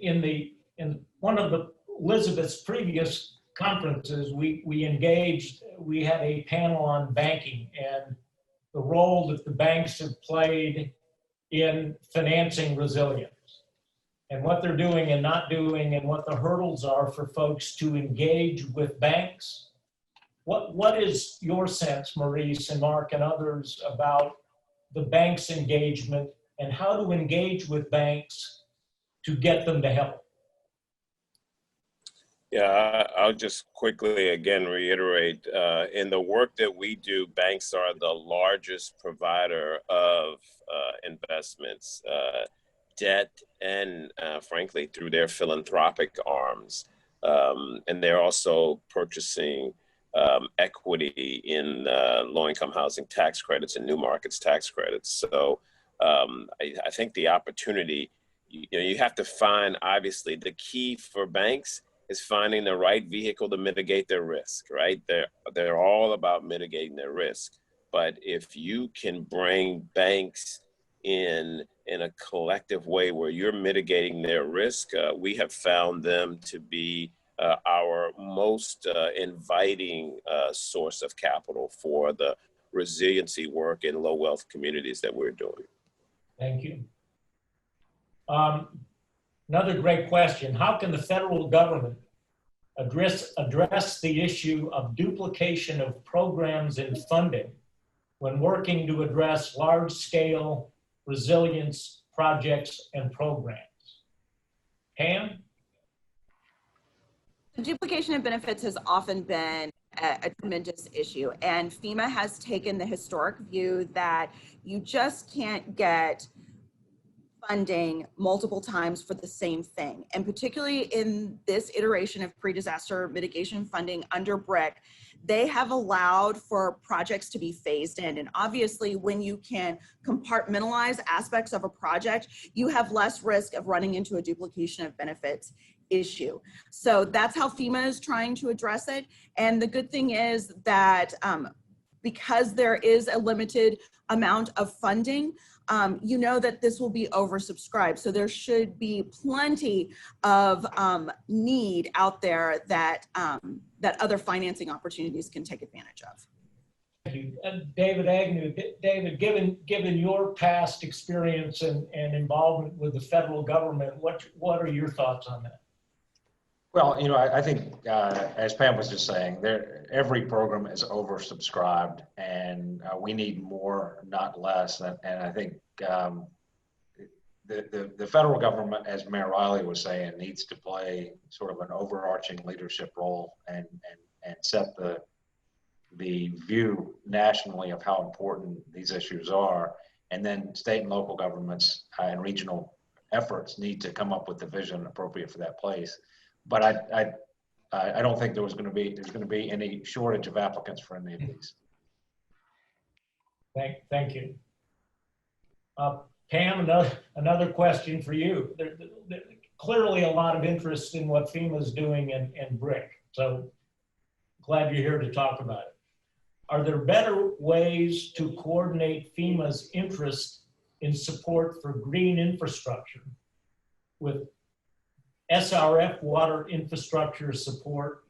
in one of the Elizabeth's previous conferences? We engaged, we had a panel on banking and the role that the banks have played in financing resilience and what they're doing and not doing, and what the hurdles are for folks to engage with banks. What is your sense, Maurice and Mark and others, about the bank's engagement and how to engage with banks to get them to help? Yeah, I'll just quickly again reiterate, in the work that we do, banks are the largest provider of investments, debt, and frankly, through their philanthropic arms. And they're also purchasing equity in low-income housing tax credits and new markets tax credits. So I think the opportunity, you have to find, obviously, the key for banks is finding the right vehicle to mitigate their risk, right? They're all about mitigating their risk. But if you can bring banks in a collective way where you're mitigating their risk, we have found them to be our most inviting source of capital for the resiliency work in low wealth communities that we're doing. Thank you. Another great question. How can the federal government address the issue of duplication of programs and funding when working to address large-scale resilience projects and programs? Pam? Duplication of benefits has often been a tremendous issue, and FEMA has taken the historic view that you just can't get funding multiple times for the same thing. And particularly in this iteration of pre-disaster mitigation funding under BRIC, they have allowed for projects to be phased in. And obviously, when you can compartmentalize aspects of a project, you have less risk of running into a duplication of benefits issue. So that's how FEMA is trying to address it. And the good thing is that because there is a limited amount of funding, you know that this will be oversubscribed. So there should be plenty of need out there that, that other financing opportunities can take advantage of. Thank you. David Agnew. David, given your past experience and involvement with the federal government, what are your thoughts on that? Well, I think, as Pam was just saying, every program is oversubscribed, and we need more, not less. And I think the federal government, as Mayor Riley was saying, needs to play sort of an overarching leadership role and set the view nationally of how important these issues are. And then state and local governments and regional efforts need to come up with the vision appropriate for that place. But I don't think there's going to be any shortage of applicants for any of these. Thank you. Pam, another question for you. There clearly a lot of interest in what FEMA is doing in BRIC. So glad you're here to talk about it. Are there better ways to coordinate FEMA's interest in support for green infrastructure with SRF water infrastructure support,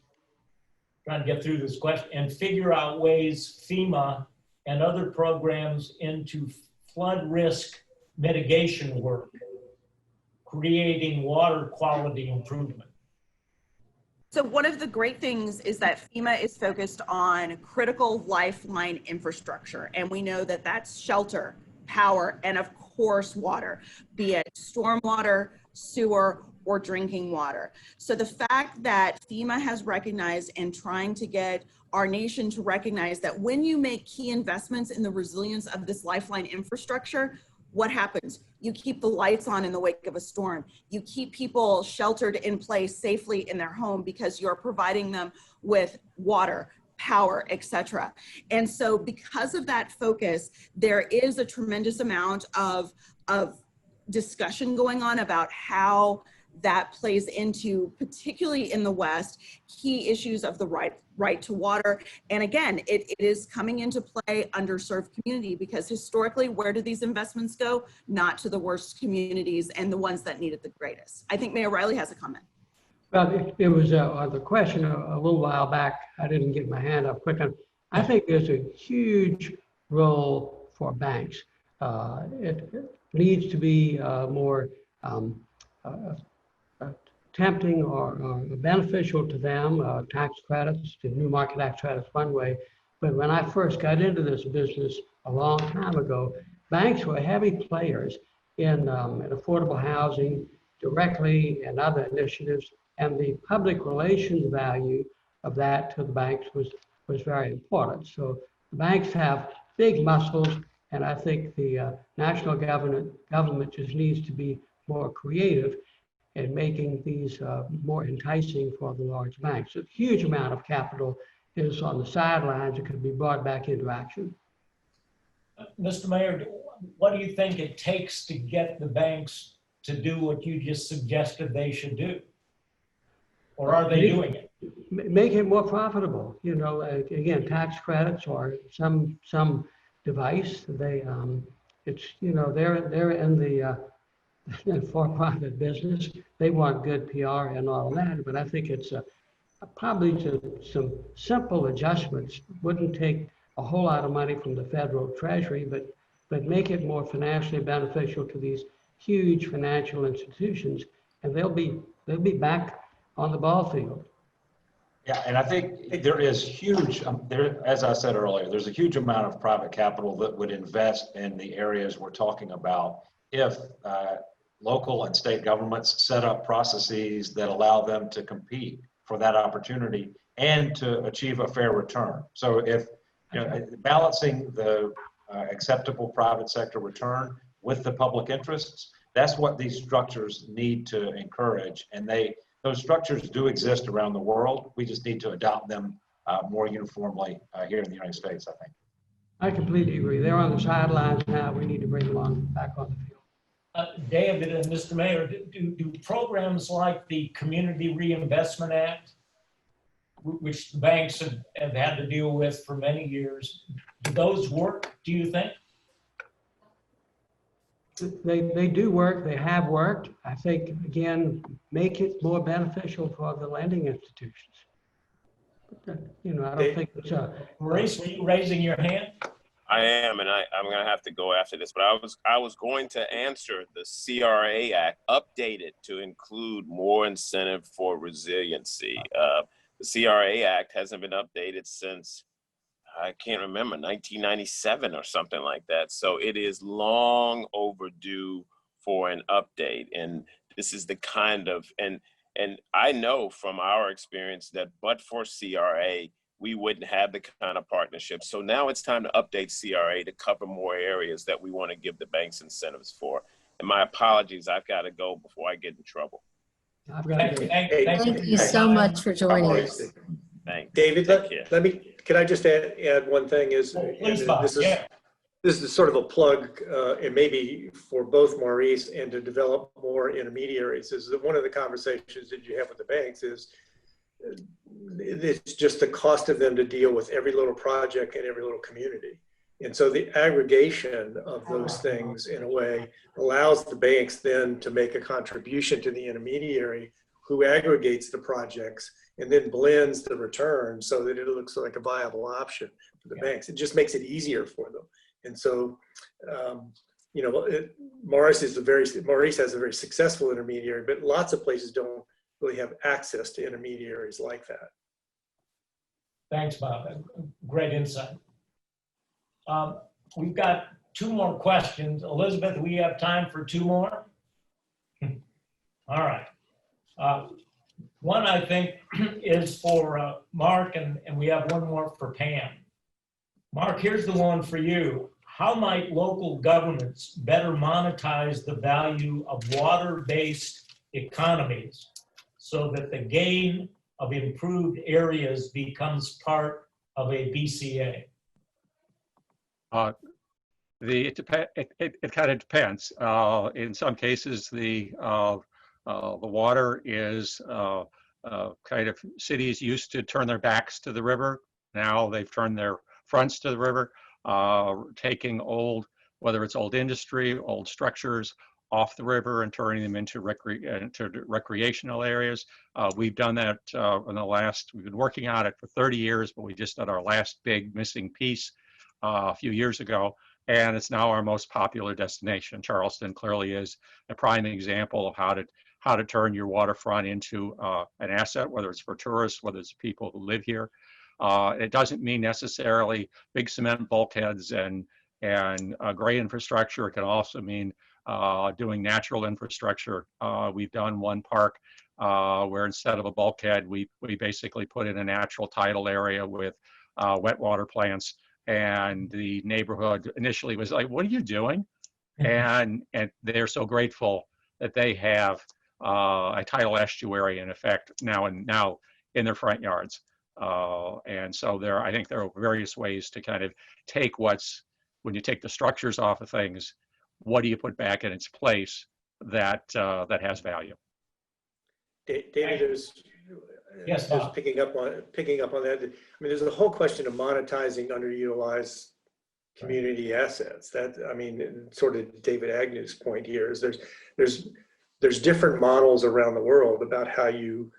trying to get through this question, and figure out ways FEMA and other programs into flood risk mitigation work, creating water quality improvement? So one of the great things is that FEMA is focused on critical lifeline infrastructure. And we know that that's shelter, power, and of course, water, be it stormwater, sewer, or drinking water. So the fact that FEMA has recognized and trying to get our nation to recognize that when you make key investments in the resilience of this lifeline infrastructure, what happens? You keep the lights on in the wake of a storm. You keep people sheltered in place safely in their home because you're providing them with water, power, etc. And so because of that focus, there is a tremendous amount of discussion going on about how that plays into, particularly in the West, key issues of the right to water. And again, it is coming into play underserved community, because historically, where do these investments go? Not to the worst communities and the ones that need it the greatest. I think Mayor Riley has a comment. Well, it was the question a little while back. I didn't get my hand up quick enough. I think there's a huge role for banks. It needs to be more tempting or beneficial to them. Tax credits, the new market tax credits, one way. But when I first got into this business a long time ago, banks were heavy players in affordable housing directly and other initiatives, and the public relations value of that to the banks was very important. So the banks have big muscles, and I think the national government just needs to be more creative in making these more enticing for the large banks. A huge amount of capital is on the sidelines that could be brought back into action. Mr. Mayor, what do you think it takes to get the banks to do what you just suggested they should do? Or are they doing it? Make it more profitable. You know, again, tax credits or some device. They, it's, you know, they're in the for-profit business. They want good PR and all of that. But I think it's probably some simple adjustments. Wouldn't take a whole lot of money from the federal treasury, but make it more financially beneficial to these huge financial institutions, and they'll be back on the ball field. Yeah, and I think there is huge, as I said earlier, there's a huge amount of private capital that would invest in the areas we're talking about if local and state governments set up processes that allow them to compete for that opportunity and to achieve a fair return. So if, you know, balancing the acceptable private sector return with the public interests, that's what these structures need to encourage. And those structures do exist around the world. We just need to adopt them more uniformly here in the United States, I think. I completely agree. They're on the sidelines now. We need to bring them back on the field. David and Mr. Mayor, do programs like the Community Reinvestment Act, which the banks have had to deal with for many years, do those work, do you think? They do work. They have worked. I think, again, make it more beneficial for the lending institutions. But, you know, I don't think it's Maurice, were you raising your hand? I am, and I'm going to have to go after this, but I was going to answer the CRA Act updated to include more incentive for resiliency. The CRA Act hasn't been updated since, I can't remember, 1997 or something like that. So it is long overdue for an update. And this is the kind of, and I know from our experience that but for CRA, we wouldn't have the kind of partnership. So now it's time to update CRA to cover more areas that we want to give the banks incentives for. And my apologies, I've got to go before I get in trouble. Thank you so much for joining us. Thanks. David, can I just add one thing? This is sort of a plug, and maybe for both Maurice and to develop more intermediaries, is that one of the conversations that you have with the banks is it's just the cost of them to deal with every little project in every little community. And so the aggregation of those things in a way allows the banks then to make a contribution to the intermediary who aggregates the projects and then blends the return so that it looks like a viable option for the banks. It just makes it easier for them. And so, you know, Maurice has a very successful intermediary, but lots of places don't really have access to intermediaries like that. Thanks, Bob. Great insight. We've got two more questions. Elizabeth, we have time for two more? All right. One, I think, is for Mark, and we have one more for Pam. Mark, here's the one for you. How might local governments better monetize the value of water-based economies so that the gain of improved areas becomes part of a BCA? It kind of depends. In some cases, the water is kind of, cities used to turn their backs to the river. Now they've turned their fronts to the river, taking whether it's old industry, old structures off the river and turning them into recreational areas. We've done that we've been working on it for 30 years, but we just did our last big missing piece a few years ago, and it's now our most popular destination. Charleston clearly is a prime example of how to turn your waterfront into an asset, whether it's for tourists, whether it's people who live here. It doesn't mean necessarily big cement bulkheads and And great infrastructure can also mean doing natural infrastructure. We've done one park where instead of a bulkhead, we basically put in a natural tidal area with wet water plants. And the neighborhood initially was like, "What are you doing?" And they're so grateful that they have a tidal estuary in effect now in their front yards. And so I think there are various ways to kind of take when you take the structures off of things, what do you put back in its place that has value? David, Yes, just Bob. picking up on that. I mean, there's a whole question of monetizing underutilized community assets. That, I mean, sort of David Agnew's point here is there's different models around the world about how you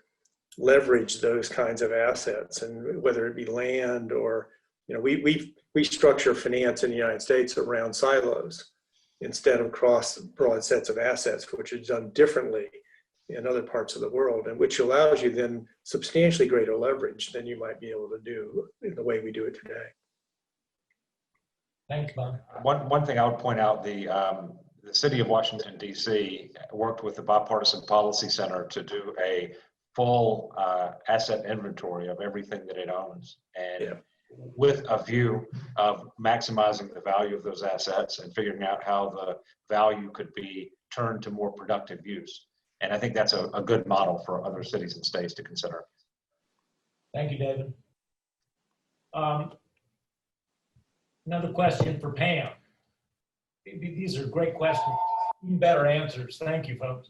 leverage those kinds of assets, and whether it be land or, you know, we structure finance in the United States around silos instead of cross broad sets of assets, which is done differently in other parts of the world, and which allows you then substantially greater leverage than you might be able to do in the way we do it today. Thanks, Bob. One thing I would point out, the city of Washington, D.C. worked with the Bipartisan Policy Center to do a full asset inventory of everything that it owns, and with a view of maximizing the value of those assets and figuring out how the value could be turned to more productive use. And I think that's a good model for other cities and states to consider. Thank you, David. Another question for Pam. These are great questions, even better answers. Thank you, folks.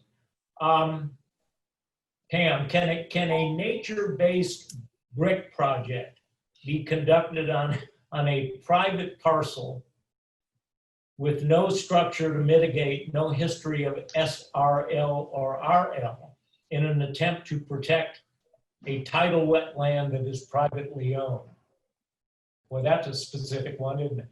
Pam, can a nature-based brick project be conducted on a private parcel with no structure to mitigate, no history of SRL or RL, in an attempt to protect a tidal wetland that is privately owned? Well, that's a specific one, isn't it?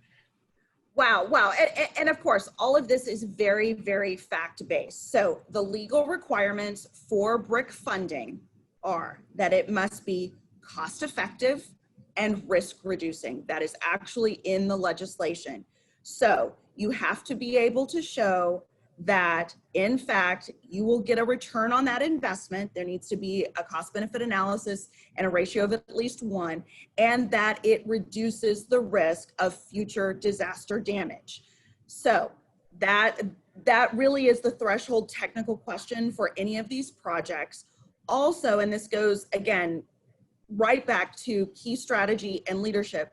Wow. And of course, all of this is very, very fact-based. So the legal requirements for brick funding are that it must be cost-effective and risk-reducing. That is actually in the legislation. So you have to be able to show that, in fact, you will get a return on that investment. There needs to be a cost-benefit analysis and a ratio of at least 1, and that it reduces the risk of future disaster damage. So that really is the threshold technical question for any of these projects. Also, and this goes, again, right back to key strategy and leadership,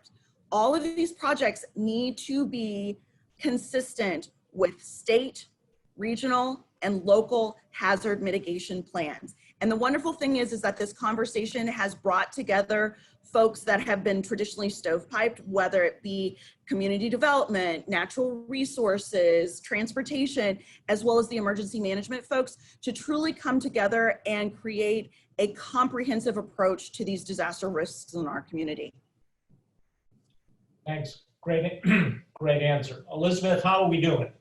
all of these projects need to be consistent with state, regional, and local hazard mitigation plans. And the wonderful thing is that this conversation has brought together folks that have been traditionally stovepiped, whether it be community development, natural resources, transportation, as well as the emergency management folks, to truly come together and create a comprehensive approach to these disaster risks in our community. Thanks. Great answer. Elizabeth, how are we doing?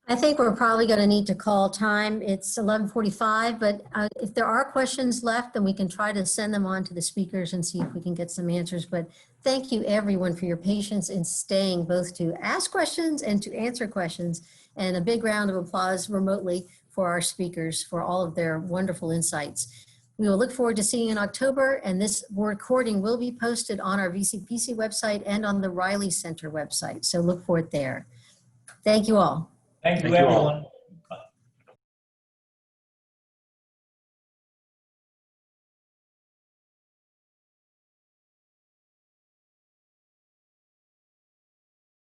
I think we're probably going to need to call time. It's 11:45, but if there are questions left, then we can try to send them on to the speakers and see if we can get some answers. But thank you, everyone, for your patience in staying both to ask questions and to answer questions. And a big round of applause remotely for our speakers for all of their wonderful insights. We will look forward to seeing you in October, and this recording will be posted on our VCPC website and on the Riley Center website. So look for it there. Thank you all. Thank you, everyone.